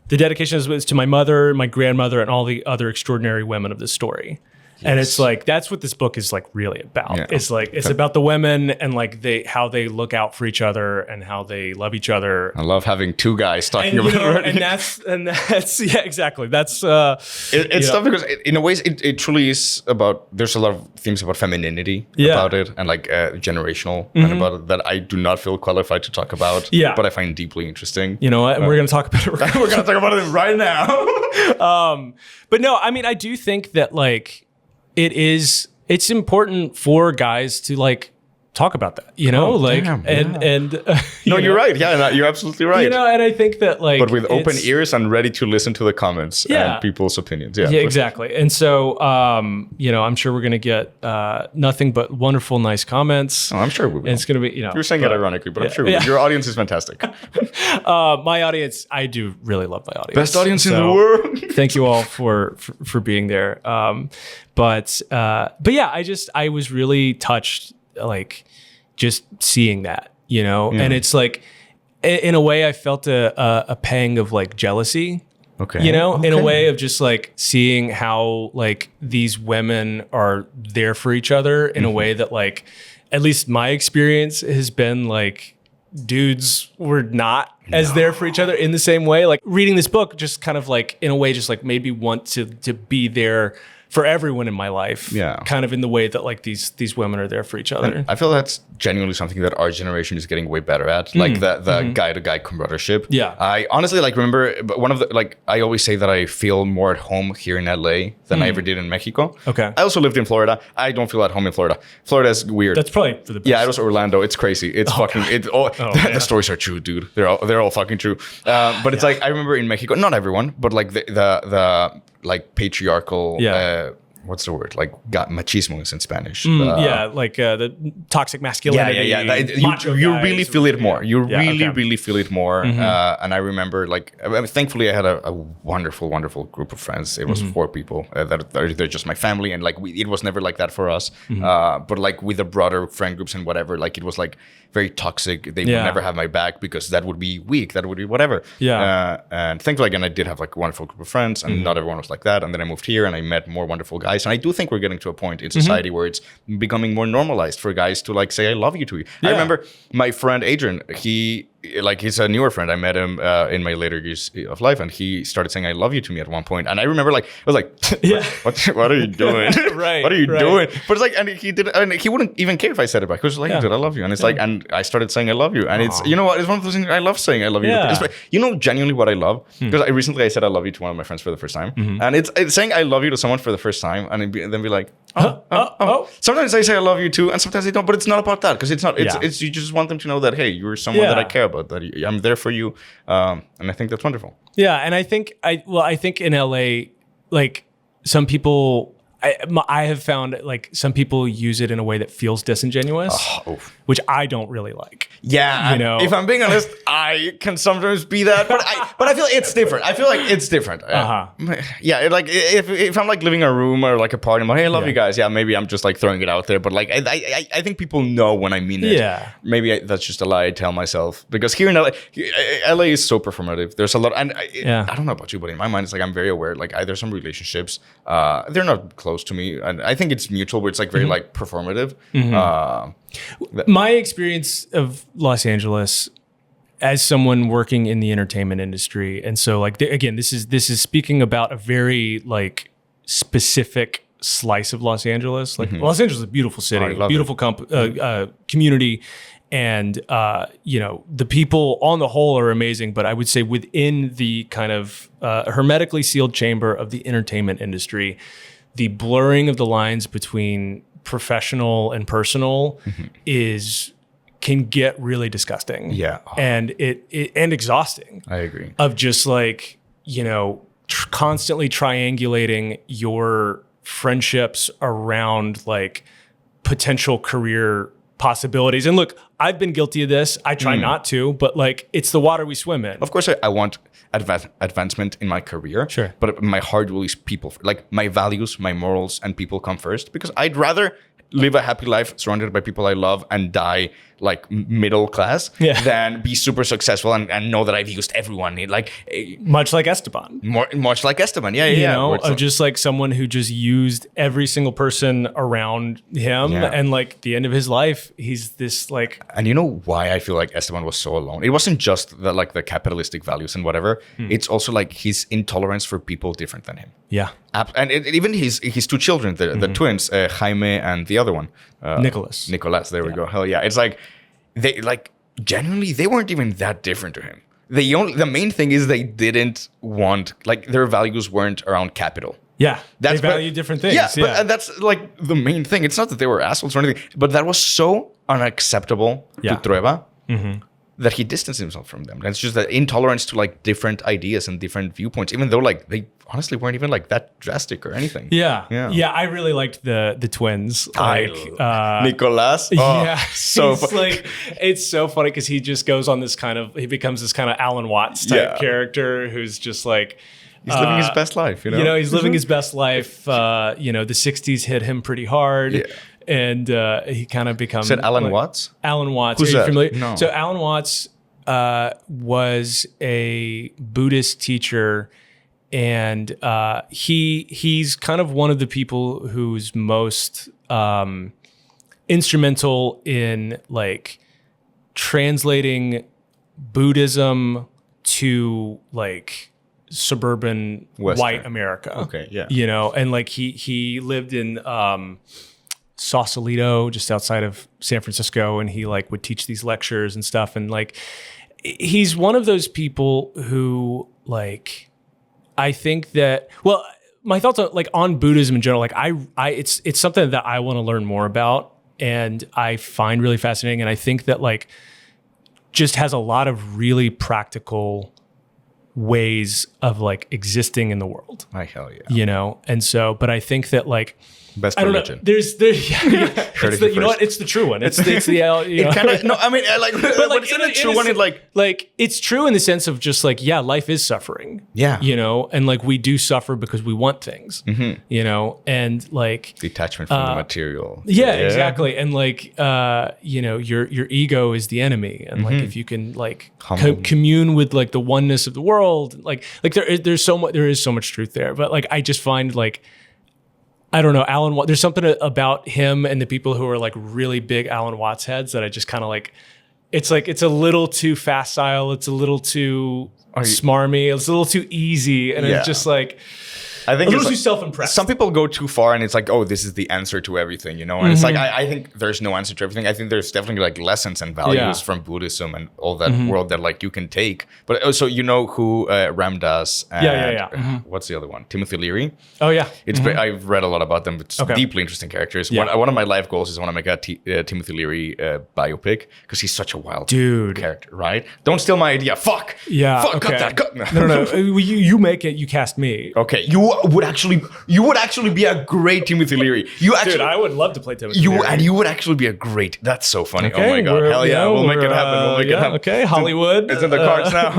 dedication is to my mother, my grandmother, and all the other extraordinary women of this story. And it's like, that's what this book is like really about. It's like, it's about the women and like how they look out for each other and how they love each other. I love having 2 guys talking about it. And that's exactly. That's, it's tough because in a way it truly is about, there's a lot of themes about femininity about it and like generational and about it that I do not feel qualified to talk about, but I find deeply interesting. You know what? We're going to talk about it. We're going to talk about it right now. But no, I mean, I do think that like, it's important for guys to like talk about that, you know, you're right. Yeah, you're absolutely right. You know, and I think that like, but with open ears and ready to listen to the comments and people's opinions. Yeah, exactly. And so, you know, I'm sure we're going to get nothing but wonderful, nice comments. Oh, I'm sure we will. And it's going to be, you know. You're saying it ironically, but I'm sure your audience is fantastic. My audience, I do really love my audience. Best audience in the world. Thank you all for being there. But yeah, I was really touched, like just seeing that, you know, and it's like, in a way I felt a pang of like jealousy, you know, in a way of just like seeing how like these women are there for each other in a way that like, at least my experience has been like, dudes were not as there for each other in the same way. Like reading this book just kind of like, in a way, just like made me want to be there for everyone in my life, kind of in the way that like these women are there for each other. And I feel that's genuinely something that our generation is getting way better at, like the guy-to-guy camaraderie. I honestly like remember one of the like I always say that I feel more at home here in LA than I ever did in Mexico. Okay, I also lived in Florida. I don't feel at home in Florida. Florida is weird. That's probably for the best. Yeah, it was Orlando. It's crazy. It's fucking. It all the stories are true, dude. They're all fucking true. But it's like I remember in Mexico, not everyone, but like the like patriarchal what's the word, like machismo is in Spanish, like the toxic masculinity, you really feel it more. You really feel it more. And I remember like thankfully I had a wonderful group of friends. It was 4 people that they're just my family, and like it was never like that for us, but like with the broader friend groups and whatever, like it was like very toxic. They would never have my back because that would be weak, that would be whatever. And thankfully again I did have like a wonderful group of friends, and not everyone was like that. And then I moved here and I met more wonderful guys, and I do think we're getting to a point in society where it's becoming more normalized for guys to like say I love you to you. I remember my friend Adrian, he like he's a newer friend. I met him in my later years of life, and he started saying "I love you" to me at one point. And I remember, like, I was like, what are you doing? Right, what are you right. doing? But it's like, and he did, and he wouldn't even care if I said it back. He was like, dude, I love you. And it's like, and I started saying I love you. And it's, you know what? It's one of those things I love saying I love you. Yeah. You know, genuinely what I love? Because I recently said I love you to one of my friends for the first time. And it's saying I love you to someone for the first time, and then be like, oh. Sometimes I say I love you too, and sometimes I don't. But it's not about that, because it's not. It's you just want them to know that, hey, you're someone that I care about, that I'm there for you, and I think that's wonderful. Yeah, and I think in LA, like some people, I have found like some people use it in a way that feels disingenuous, which I don't really like. Yeah, you know, if I'm being honest, I can sometimes be that, but I feel it's different. I feel like it's different. Yeah, like if I'm like living in a room or like a party, I'm like, hey, I love you guys. Yeah, maybe I'm just like throwing it out there, but like I think people know when I mean it. Yeah, maybe that's just a lie I tell myself, because here in LA is so performative. There's a lot, and I don't know about you, but in my mind, it's like I'm very aware. Like there's some relationships, they're not close to me, and I think it's mutual, where it's like very like performative. My experience of Los Angeles as someone working in the entertainment industry, and so like again, this is speaking about a very like specific slice of Los Angeles. Like Los Angeles is a beautiful city, beautiful community, and you know, the people on the whole are amazing. But I would say within the kind of hermetically sealed chamber of the entertainment industry, the blurring of the lines between professional and personal can get really disgusting. Yeah. And and exhausting. I agree. Of just like, you know, constantly triangulating your friendships around like potential career possibilities. And look, I've been guilty of this. I try not to, but like it's the water we swim in. Of course, I want advancement in my career. Sure. But my heart will is people. Like my values, my morals, and people come first, because I'd rather live a happy life surrounded by people I love and die like middle class than be super successful and know that I've used everyone. Like much like Esteban. Much like Esteban. Yeah. You know, of just like someone who just used every single person around him, and like the end of his life, he's this like. And you know why I feel like Esteban was so alone? It wasn't just the capitalistic values and whatever. It's also like his intolerance for people different than him. Yeah. And even his two children, the twins, Jaime and the other one, Nicholas. There we go. Hell yeah! It's like they like genuinely they weren't even that different to him. The main thing is they didn't want, like, their values weren't around capital. Yeah, they value different things. Yeah, but that's like the main thing. It's not that they were assholes or anything, but that was so unacceptable to Trueba that he distanced himself from them. And it's just that intolerance to like different ideas and different viewpoints, even though like they honestly weren't even like that drastic or anything. Yeah. I really liked the twins. Like Nicolas. So like it's so funny because he just goes on this kind of, he becomes this kind of Alan Watts type character who's just like. He's living his best life, you know? He's living his best life. The 60s hit him pretty hard. Yeah. And he kind of becomes... Is it Alan Watts? Alan Watts. Who's Are you that? familiar? No. So Alan Watts was a Buddhist teacher, and he's kind of one of the people who's most instrumental in like translating Buddhism to like suburban Western. white America. Okay, yeah. And like he lived in Sausalito, just outside of San Francisco, and he like would teach these lectures and stuff. And like he's one of those people who like, I think that, well, my thoughts on like on Buddhism in general, like it's something that I want to learn more about and I find really fascinating. And I think that like just has a lot of really practical ways of like existing in the world. Hell yeah. And so, but I think that like, best I don't religion. know. It's the, you know what? It's the true one. It's the it kind of, no, I mean, like, but like, it's the true one. It like it's true in the sense of just like, yeah, life is suffering. Yeah. And like we do suffer because we want things, and like detachment from the material. Yeah, exactly. And like, your ego is the enemy. And like, if you can like commune with like the oneness of the world, like there is so much truth there. But like, I just find like, I don't know, Alan Watts, there's something about him and the people who are like really big Alan Watts heads that I just kind of like, It's like it's a little too facile. It's a little too smarmy. It's a little too easy, and it's just like. I think a little too self-impressed. Some people go too far and it's like, oh, this is the answer to everything, you know? And it's like, I think there's no answer to everything. I think there's definitely like lessons and values from Buddhism and all that world that like you can take. But also, you know who Ram Dass and what's the other one? Timothy Leary. Oh, yeah. It's I've read a lot about them. It's deeply interesting characters. Yeah. One of my life goals is I want to make a Timothy Leary biopic because he's such a wild character, right? Don't steal my idea. Fuck. Yeah. Fuck, cut that. Cut. No. You make it. You cast me. Okay. You would actually be a great Timothy Leary. Dude, I would love to play Timothy Leary. And you would actually be a great. That's so funny. Okay, oh my god. Hell yeah. We'll make it happen. We'll make it happen. Okay, Hollywood. It's in the cards now.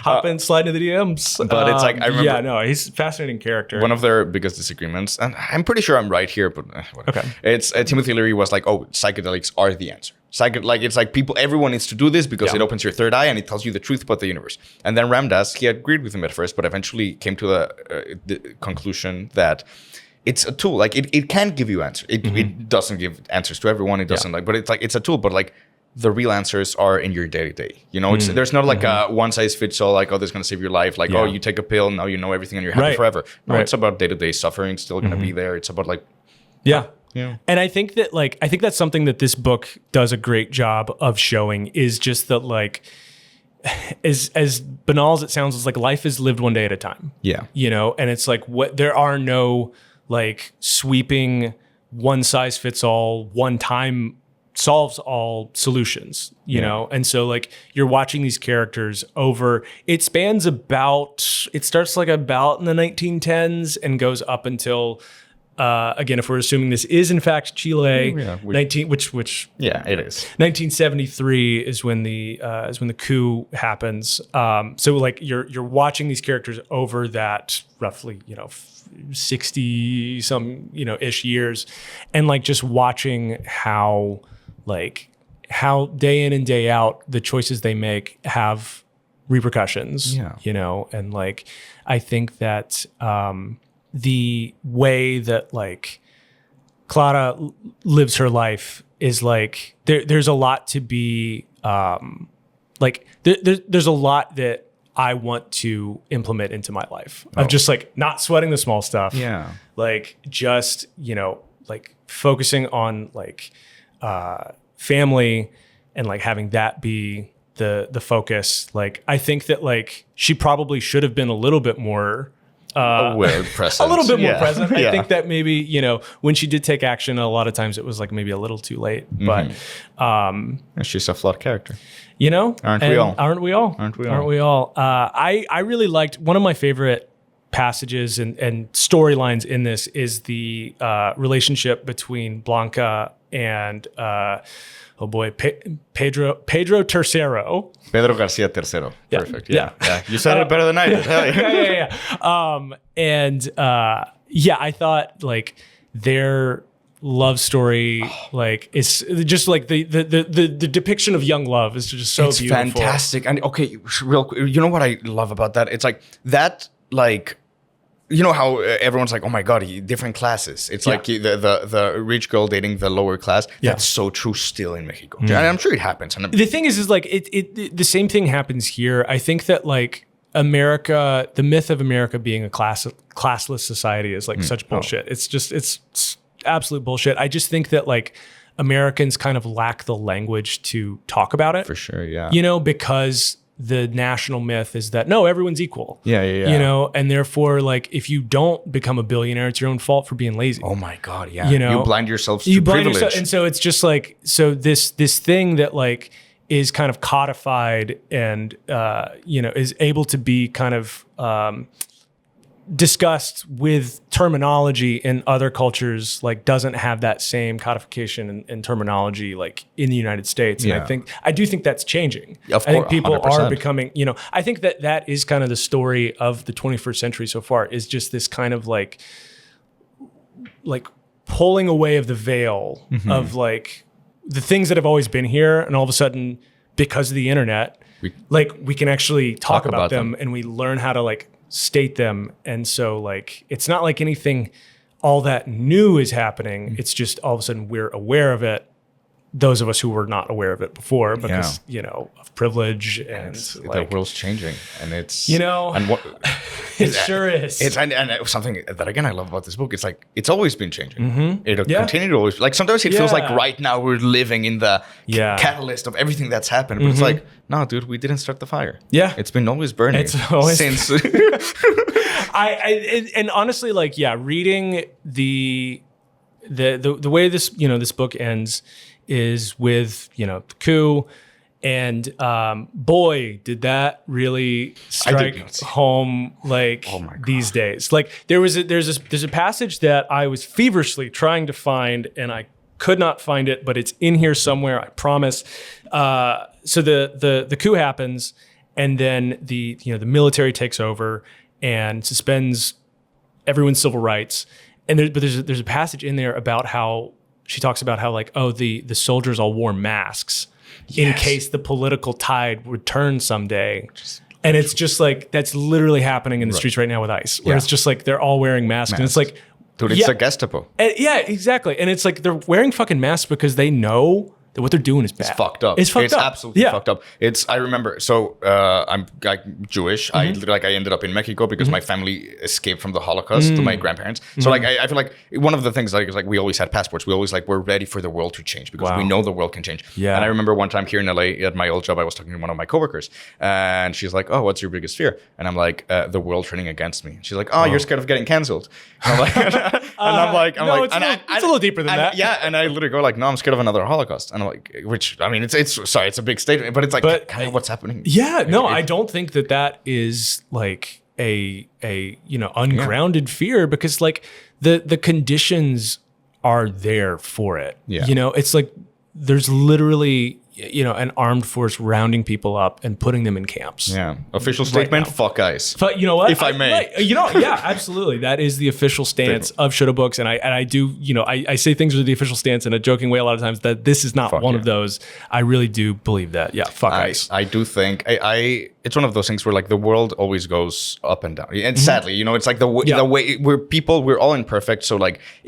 Hop in, slide into the DMs. But it's like I remember. Yeah, no, he's a fascinating character. One of their biggest disagreements, and I'm pretty sure I'm right here, but whatever. It's Timothy Leary was like, oh, psychedelics are the answer. It's like everyone needs to do this because it opens your third eye and it tells you the truth about the universe. And then Ram Dass, he agreed with him at first, but eventually came to the conclusion that it's a tool. Like it can give you answers. It doesn't give answers to everyone. It doesn't but it's like it's a tool. But like the real answers are in your day to day. You know, there's not like a one size fits all. Like this is gonna save your life. Like oh, you take a pill, now you know everything and you're happy forever. No, it's about day to day suffering. Still gonna be there. It's about like Yeah. And I think that's something that this book does a great job of showing is just that like as banal as it sounds, it's like life is lived one day at a time. Yeah. You know, and it's like there are no like sweeping one size fits all, one time solves all solutions, you know? And so like you're watching these characters over, it starts like about in the 1910s and goes up until again, if we're assuming this is in fact Chile, it is. 1973 is when the coup happens. So like you're watching these characters over that roughly 60 some ish years, and like just watching how day in and day out the choices they make have repercussions. And like I think that. The way that like Clara lives her life is like there's a lot to be there's a lot that I want to implement into my life of just like not sweating the small stuff. Yeah. Like just, like focusing on like family and like having that be the focus. Like I think that like she probably should have been a little bit more present. A little bit more present. I think that maybe, when she did take action, a lot of times it was like maybe a little too late. But and she's a flawed character. Aren't we all? I really liked one of my favorite passages and storylines in this is the relationship between Blanca and Pedro Tercero. Pedro Garcia Tercero. Perfect. Yeah. You said it better than I did. Yeah. I thought like their love story is just like the depiction of young love is just so beautiful. It's fantastic. And okay, real quick, you know what I love about that? It's like that like you know how everyone's like, oh my God, different classes. It's like the rich girl dating the lower class. That's so true still in Mexico. And I'm sure it happens. The thing is like the same thing happens here. I think that like America, the myth of America being a classless society is like such bullshit. It's absolute bullshit. I just think that like Americans kind of lack the language to talk about it. For sure, yeah. Because the national myth is that no, everyone's equal. Yeah. And therefore, like, if you don't become a billionaire, it's your own fault for being lazy. Oh my God, yeah. You blind yourselves to privilege. And so it's just like, this thing that like is kind of codified and is able to be kind of discussed with terminology in other cultures, like doesn't have that same codification and terminology like in the United States. And I do think that's changing. Of course, I think people 100%. Are becoming, I think that is kind of the story of the 21st century so far, is just this kind of like pulling away of the veil of like the things that have always been here. And all of a sudden, because of the internet, we can actually talk about them and we learn how to like state them. And so like it's not like anything all that new is happening. It's just all of a sudden we're aware of it those of us who were not aware of it before because, of privilege and the world's changing and it's, and what it sure is. It's and something that again I love about this book. It's like it's always been changing. It'll continue to always like sometimes it feels like right now we're living in the catalyst of everything that's happened. But it's like, no, dude, we didn't start the fire. Yeah, it's been always burning. It's always since. And honestly, like reading the way this this book ends is with the coup. And boy, did that really strike home these days. Like there's a passage that I was feverishly trying to find and I could not find it, but it's in here somewhere, I promise. So the coup happens and then the military takes over and suspends everyone's civil rights. And there's a passage in there about how she talks about how the soldiers all wore masks in case the political tide would turn someday. And it's just like, that's literally happening in the streets right now with ICE, where it's just like, they're all wearing masks. And it's like, dude, it's the Gestapo. Yeah, exactly. And it's like, they're wearing fucking masks because they know that what they're doing is bad. It's fucked up. It's absolutely fucked up. I remember, so I'm Jewish. I ended up in Mexico because my family escaped from the Holocaust to my grandparents. So I feel like one of the things is we always had passports. We always we're ready for the world to change because we know the world can change. Yeah. And I remember one time here in LA at my old job, I was talking to one of my coworkers and she's like, "Oh, what's your biggest fear?" And I'm like, "The world turning against me." She's like, "Oh, you're scared of getting canceled." And I'm like, it's a little deeper than that. Yeah. And I literally go "No, I'm scared of another Holocaust." And which I mean, it's a big statement, but it's kind of what's happening. Yeah, no, I don't think that is like a ungrounded fear because the conditions are there for it. Yeah. It's like there's literally an armed force rounding people up and putting them in camps. Yeah. Official statement, fuck ICE. But you know what? If I may. Yeah, absolutely. That is the official stance of Shoulda Books. And I do, I say things with the official stance in a joking way a lot of times that this is not one of those. I really do believe that. Yeah, fuck ICE. I do think, it's one of those things where the world always goes up and down. And sadly, it's like the way we're all imperfect. So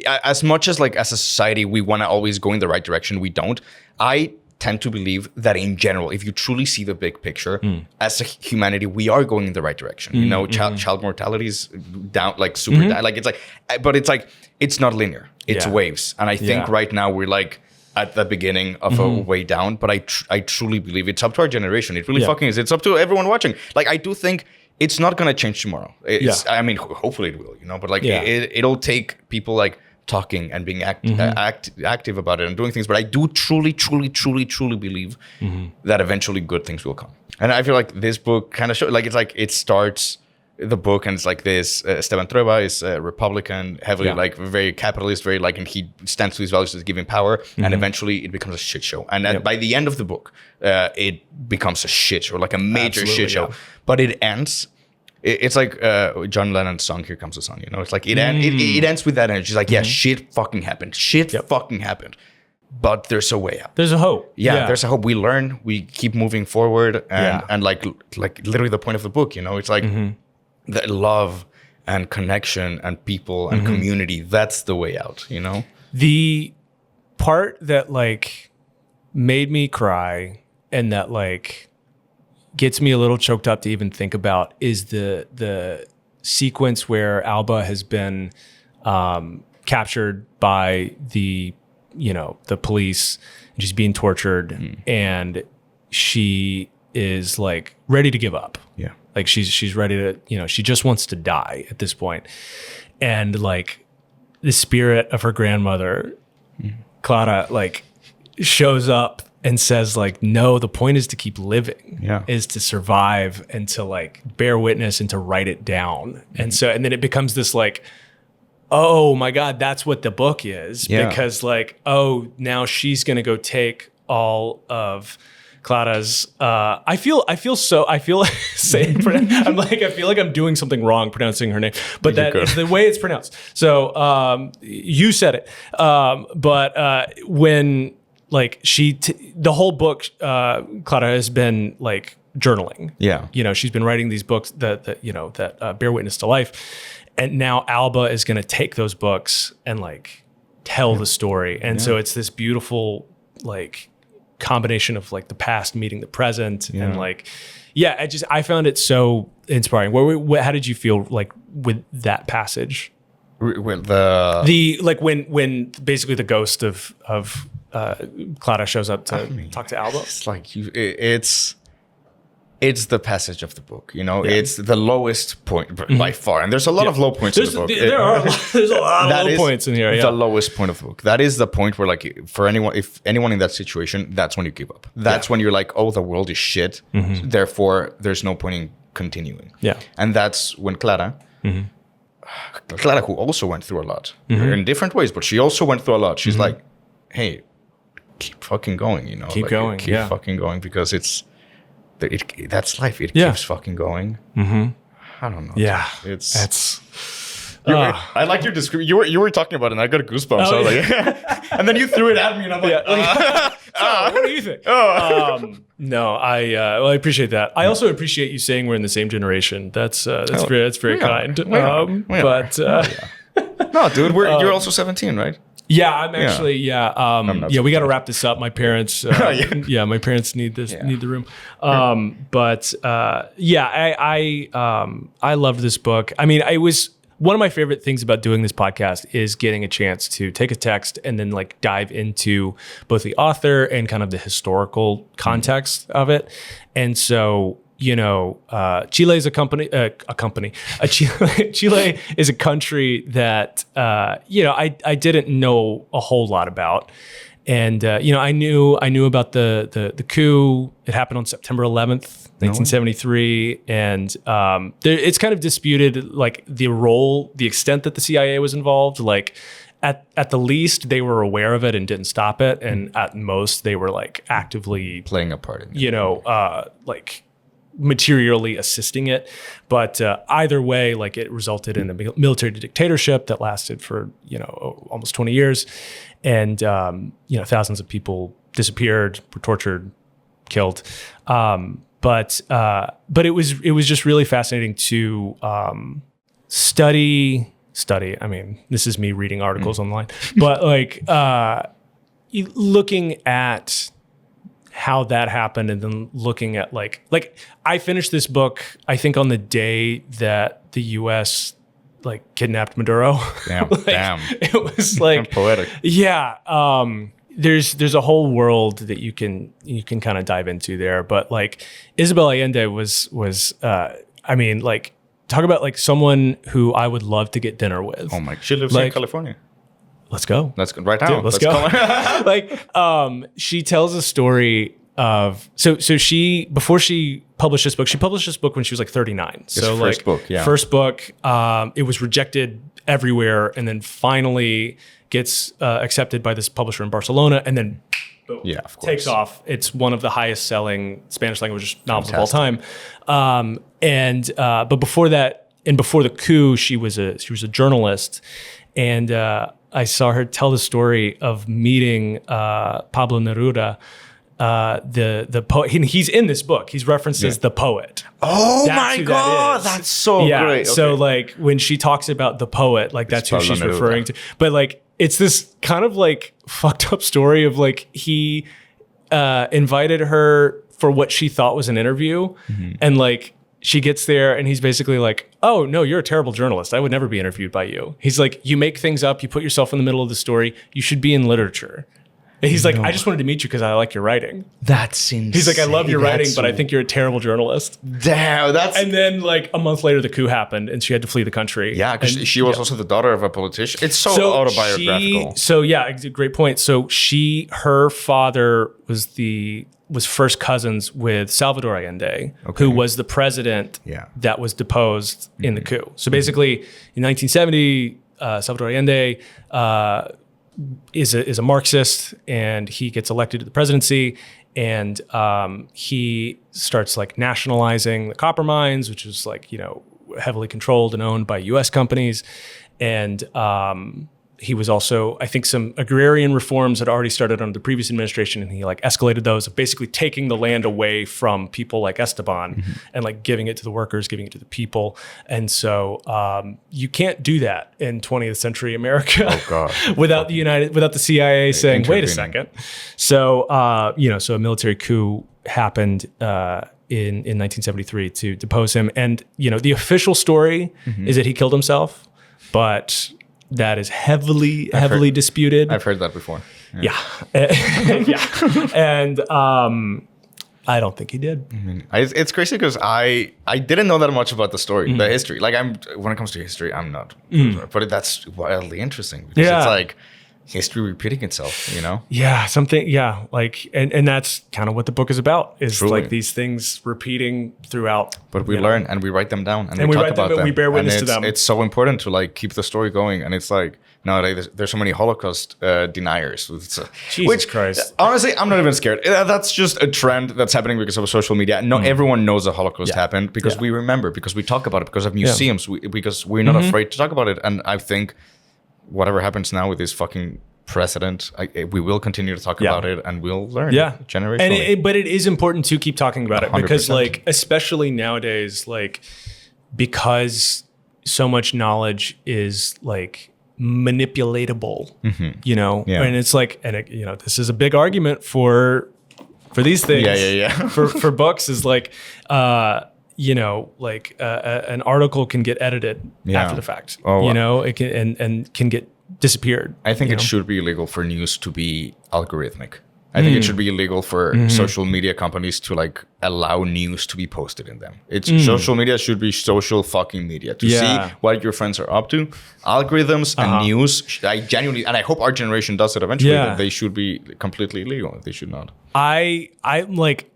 as much as as a society, we want to always go in the right direction, we don't. I tend to believe that in general, if you truly see the big picture, as a humanity, we are going in the right direction. Child mortality is down, super down. But it's not linear. It's waves. And I think right now we're at the beginning of a way down. But I truly believe it's up to our generation. It really fucking is. It's up to everyone watching. I do think it's not going to change tomorrow. I mean, hopefully it will, but it'll take people talking and being active about it and doing things. But I do truly believe that eventually good things will come. And I feel like this book kind of shows, it starts the book and it's this, Esteban Trueba is a Republican, heavily very capitalist, very and he stands to his values as giving power. And eventually it becomes a shit show. And by the end of the book, it becomes a shit show, a major shit show. But it ends. It's like John Lennon's song, "Here Comes the Sun." It's it ends with that energy. It's shit fucking happened. Fucking happened. But there's a way out. There's a hope. Yeah, there's a hope. We learn. We keep moving forward. And literally the point of the book, it's that love and connection and people and community. That's the way out, The part that made me cry and that gets me a little choked up to even think about is the sequence where Alba has been captured by the police and she's being tortured and she is ready to give up. Yeah. She's ready to, she just wants to die at this point. And the spirit of her grandmother, Clara, shows up and says no, the point is to keep living, is to survive and to bear witness and to write it down. And then it becomes this oh my God, that's what the book is. Because now she's going to go take all of Clara's, I feel saying, I'm I feel like I'm doing something wrong pronouncing her name, but that is the way it's pronounced. So, you said it. But, when, the whole book, Clara has been journaling. Yeah. She's been writing these books that bear witness to life. And now Alba is going to take those books and tell the story. And so it's this beautiful like combination of like the past meeting the present and like, I found it so inspiring. How did you feel like with that passage? With like when basically the ghost of Clara shows up to talk to Alba. It's like it's the passage of the book, it's the lowest point by far, and there's a lot of low points in the book. There's a lot of low points in here. The lowest point of the book. That is the point where, like, if anyone in that situation, that's when you give up. That's when you're like, oh, the world is shit. Therefore, there's no point in continuing. Yeah, and that's when Clara, who also went through a lot in different ways, but she also went through a lot. She's like, hey, keep fucking going. Keep going. Keep fucking going, because that's life. It keeps fucking going. I don't know. Yeah, I like your description. You were talking about it, and I got goosebumps. So like, and then you threw it at me, and I'm like, what do you think? No, I appreciate that. I also appreciate you saying we're in the same generation. That's very kind. No, dude, you're also 17, right? Yeah, I'm actually. We got to wrap this up. My parents. My parents need the room. I loved this book. I mean, it was one of my favorite things about doing this podcast is getting a chance to take a text and then like dive into both the author and kind of the historical context of it. And so, Chile is Chile is a country that, I didn't know a whole lot about. And, I knew about the coup. It happened on September 11th, 1973. And it's kind of disputed, like the extent that the CIA was involved. Like at the least, they were aware of it and didn't stop it. And at most, they were like actively playing a part in it. Like materially assisting it. But either way, like it resulted in a military dictatorship that lasted for, almost 20 years. And, thousands of people disappeared, were tortured, killed. But it was just really fascinating to study. I mean, this is me reading articles online, but like looking at how that happened, and then looking at like I finished this book, I think, on the day that the U.S. like kidnapped Maduro. Damn, It was like poetic. Yeah. There's a whole world that you can kind of dive into there, but like Isabel Allende was I mean, like, talk about like someone who I would love to get dinner with. Oh my, she lives in California. Let's go. Let's go right now. Dude, let's go. Like, she tells a story of she before she published this book when she was like 39. So first book. It was rejected everywhere, and then finally gets accepted by this publisher in Barcelona, and then boom, of course, takes off. It's one of the highest selling Spanish language novels of all time. But before that, and before the coup, she was a journalist, and I saw her tell the story of meeting Pablo Neruda, the poet. He's in this book. He's referenced as the poet. Oh my God, that's so great. Okay. So like when she talks about the poet, like that's who she's referring to. But like it's this kind of like fucked up story of like he invited her for what she thought was an interview, and like she gets there and he's basically like, oh no, you're a terrible journalist. I would never be interviewed by you. He's like, you make things up, you put yourself in the middle of the story. You should be in literature. And he's like, I just wanted to meet you because I like your writing. That's insane. He's like, I love your writing, but I think you're a terrible journalist. Damn, And then like a month later, the coup happened and she had to flee the country. Yeah, because she was also the daughter of a politician. It's so autobiographical. It's a great point. So her father was first cousins with Salvador Allende, who was the president that was deposed in the coup. So basically, in 1970, Salvador Allende is a Marxist, and he gets elected to the presidency, and he starts like nationalizing the copper mines, which is like heavily controlled and owned by U.S. companies, and he was also, I think, some agrarian reforms had already started under the previous administration, and he like escalated those of basically taking the land away from people like Esteban and like giving it to the workers, giving it to the people. And so you can't do that in 20th century America without the CIA saying, wait a second. So, so a military coup happened in 1973 to depose him. And, the official story is that he killed himself, but that is heavily disputed. I've heard that before. Yeah. And I don't think he did. I mean, it's crazy because I didn't know that much about the story, the history. Like when it comes to history, I'm not. But that's wildly interesting because it's like history repeating itself, Yeah, something. Yeah, like and that's kind of what the book is about. Is Truly. like these things repeating throughout. But we learn and we write them down and we talk write about them. them. We bear witness to them. It's so important to like keep the story going. And it's like nowadays there's so many Holocaust deniers. Jesus Christ! Honestly, I'm not even scared. That's just a trend that's happening because of social media. Not everyone knows the Holocaust happened because we remember, because we talk about it, because of museums, because we're not afraid to talk about it. And I think whatever happens now with this fucking president, we will continue to talk about it, and we'll learn. Generationally. But it is important to keep talking about it 100%. because, like, especially nowadays, like, because so much knowledge is like manipulatable, and it's like, this is a big argument for these things. for books is like, an article can get edited after the fact. It can and can get disappeared. I think it should be illegal for news to be algorithmic. I think it should be illegal for social media companies to like allow news to be posted in them. Social media should be social fucking media to see what your friends are up to. Algorithms and news, I genuinely, and I hope our generation does it eventually, that they should be completely illegal. They should not. I like,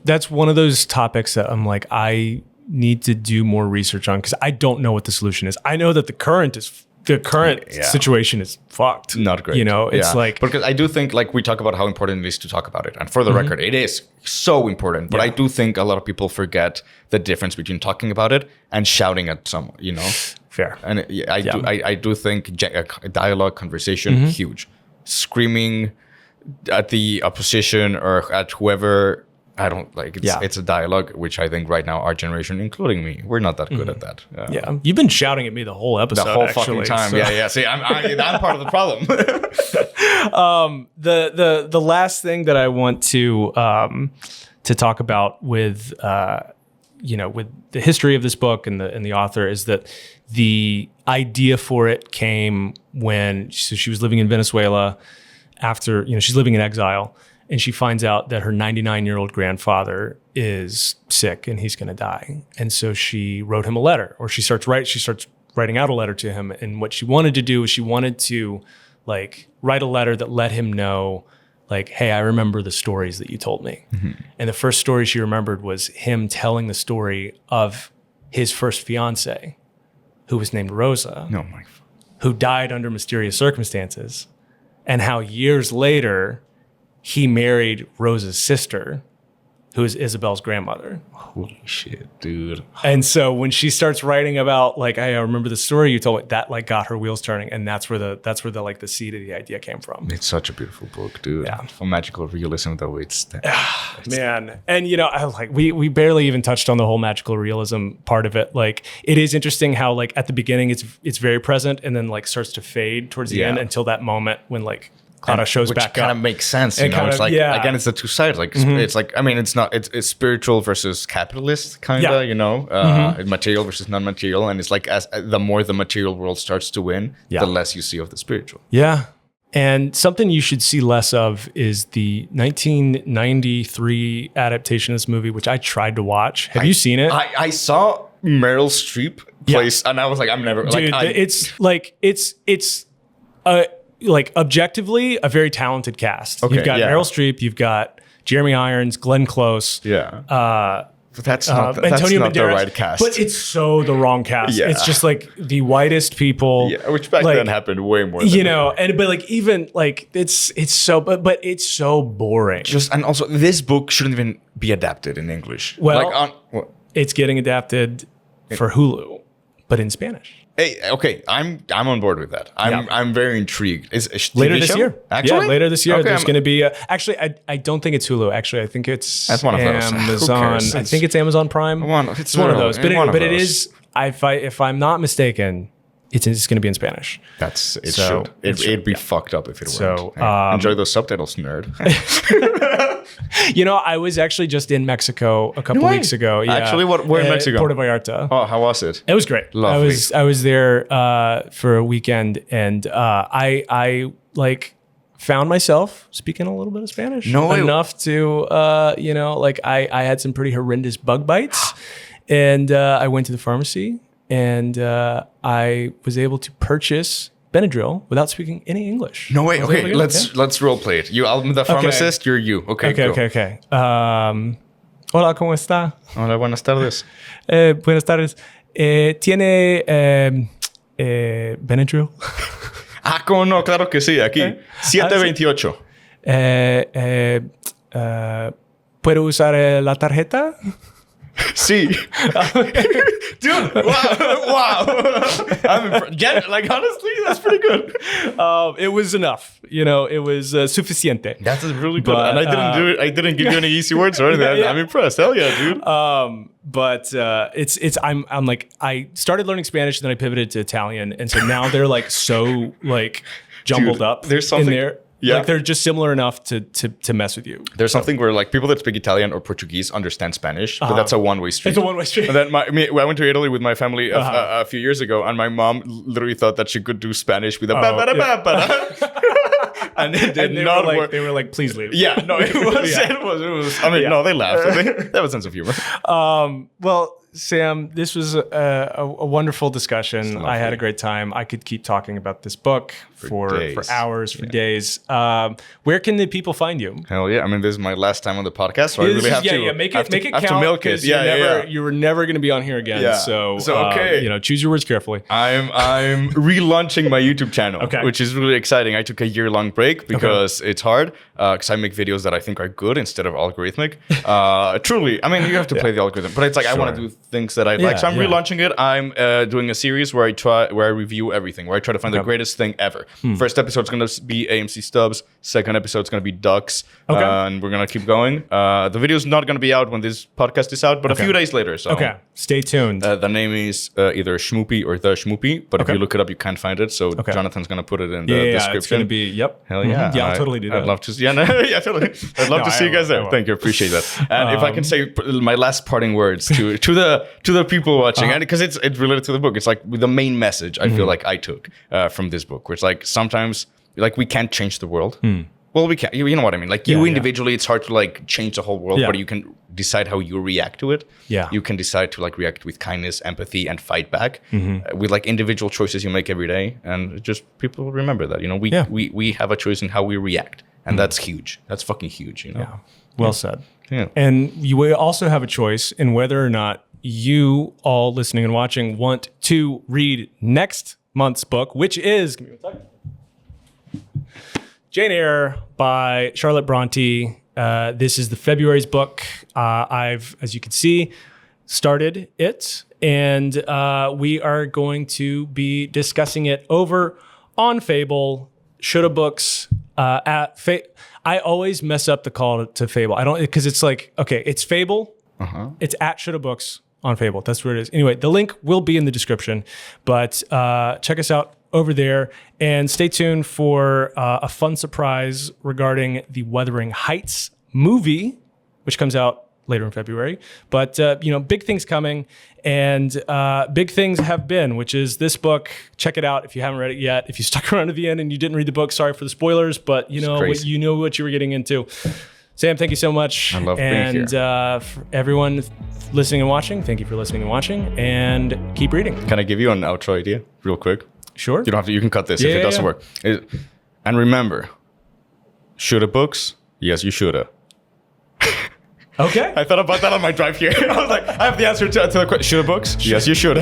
that's one of those topics that I'm like, I need to do more research on because I don't know what the solution is. I know that the current situation is fucked. Not great. It's like, because I do think like we talk about how important it is to talk about it. And for the record, it is so important. But I do think a lot of people forget the difference between talking about it and shouting at someone, Fair. And I do think a dialogue, conversation, huge. Screaming at the opposition or at whoever, I don't like it's a dialogue, which I think right now our generation, including me, we're not that good at that. You've been shouting at me the whole episode. The whole fucking time. So. See, I'm part of the problem. The last thing that I want to talk about with with the history of this book and the author is that the idea for it came when she was living in Venezuela after she's living in exile. And she finds out that her 99-year-old grandfather is sick and he's going to die. And so she wrote him a letter, or she starts writing out a letter to him. And what she wanted to do is she wanted to like write a letter that let him know, like, hey, I remember the stories that you told me. And the first story she remembered was him telling the story of his first fiance, who was named Rosa, who died under mysterious circumstances, and how years later he married Rosa's sister, who is Isabel's grandmother. Holy shit, dude. And so when she starts writing about like, hey, I remember the story you told me, that like got her wheels turning, and that's where the like the seed of the idea came from. It's such a beautiful book, dude. Yeah. For magical realism, though, it's man. And I like we barely even touched on the whole magical realism part of it. Like it is interesting how like at the beginning it's very present and then like starts to fade towards the end until that moment when like Clara shows back up. Which kind of makes sense. It's like, again, it's the two sides. Like, it's like, I mean, it's spiritual versus capitalist, kind of, material versus non-material. And it's like, as the more the material world starts to win, the less you see of the spiritual. Yeah. And something you should see less of is the 1993 adaptation of this movie, which I tried to watch. Have you seen it? I saw Meryl Streep place, and I was like, I'm never... Dude, it's like objectively a very talented cast. You've got Meryl Streep, you've got Jeremy Irons, Glenn Close. But that's not the right cast. But it's so the wrong cast. Yeah. It's just like the whitest people. Yeah, which back then happened way more than but like even like it's so but it's so boring. And also this book shouldn't even be adapted in English. Well, it's getting adapted for Hulu. but in Spanish. Hey, okay, I'm on board with that. I'm very intrigued. Is later TV this show? year? Actually, Yeah, later this year. Okay, There's going to be. Actually, I don't think it's Hulu. Actually, I think it's That's one of those. Who Amazon. cares? I think it's Amazon Prime. It's one of those. But it is. If I'm not mistaken, it's going to be in Spanish. It'd be fucked up if it weren't. So enjoy those subtitles, nerd. I was actually just in Mexico a couple weeks ago. Yeah. Actually, where in Mexico? Puerto Vallarta. Oh, how was it? It was great. Lovely. I was there for a weekend, and I like found myself speaking a little bit of Spanish. Enough to I had some pretty horrendous bug bites, and I went to the pharmacy, and I was able to purchase Benadryl without speaking any English. No way. Okay, let's role play it. I'm the pharmacist. You're you. Okay. Okay. Hola, ¿cómo está? Hola, buenas tardes. Buenas tardes. ¿Tiene Benadryl? ¿Cómo no? Claro que sí. Aquí. 728. ¿Puedo usar la tarjeta? Sí. Dude, wow. Honestly, that's pretty good. It was enough. It was suficiente. That's really good. And I didn't give you any easy words or anything. I'm impressed. Hell yeah, dude. But I'm like, I started learning Spanish, then I pivoted to Italian. And so now they're like so like jumbled up there's something in there. Yeah. Like they're just similar enough to mess with you. There's something where like people that speak Italian or Portuguese understand Spanish, but that's a one-way street. It's a one-way street. And then I went to Italy with my family a few years ago, and my mom literally thought that she could do Spanish with a and it did not work. They were like, please leave. Yeah, no, it was. I mean, no, they laughed. They have a sense of humor. Well, Sam, this was a wonderful discussion. I had a great time. I could keep talking about this book for hours, for days. Where can the people find you? Hell yeah. I mean, this is my last time on the podcast, so I really have to make it count, milk it. You were never going to be on here again. Yeah. So okay. Choose your words carefully. I'm relaunching my YouTube channel, which is really exciting. I took a year-long break because it's hard, because I make videos that I think are good instead of algorithmic. Truly, I mean, you have to play the algorithm, but it's like I want to do things that I like. So I'm relaunching it. I'm doing a series where I review everything, where I try to find the greatest thing ever. First episode's going to be AMC Stubs. Second episode's going to be Ducks. And we're going to keep going. The video's not going to be out when this podcast is out, but a few days later. So stay tuned. The name is either Schmoopy or The Schmoopy, but if you look it up, you can't find it. So Jonathan's going to put it in the description. It's going to be, Hell yeah. Yeah, I'll totally do that. I'd love to see, totally. I'd love to see you guys there. Thank you. Appreciate that. And if I can say my last parting words to the people watching, and because it's related to the book, it's like the main message I feel like I took from this book, where it's like sometimes like we can't change the world. Well, we can't. You know what I mean? Like you individually, it's hard to like change the whole world, but you can decide how you react to it. Yeah. You can decide to like react with kindness, empathy, and fight back with like individual choices you make every day. And just people remember that, we have a choice in how we react, and that's huge. That's fucking huge. Yeah. Well said. Yeah. And you will also have a choice in whether or not you all listening and watching want to read next month's book, which is Jane Eyre by Charlotte Bronte. This is the February's book. I've, as you can see, started it, and we are going to be discussing it over on Fable, Shoulda Books. I always mess up the call to Fable. I don't, because it's like, it's Fable. It's at Shoulda Books on Fable. That's where it is. Anyway, the link will be in the description, but check us out over there, and stay tuned for a fun surprise regarding the Wuthering Heights movie, which comes out later in February. But big things coming, and big things have been, which is this book. Check it out if you haven't read it yet. If you stuck around to the end and you didn't read the book, sorry for the spoilers, but you know what you were getting into. Sam, thank you so much. I love being here. And for everyone listening and watching, thank you for listening and watching, and keep reading. Can I give you an outro idea real quick? Sure. You don't have to. You can cut this if it doesn't work. And remember, Shoulda Books. Yes, you shoulda. Okay. I thought about that on my drive here. I was like, I have the answer to the question. Shoulda Books. Yes, you shoulda.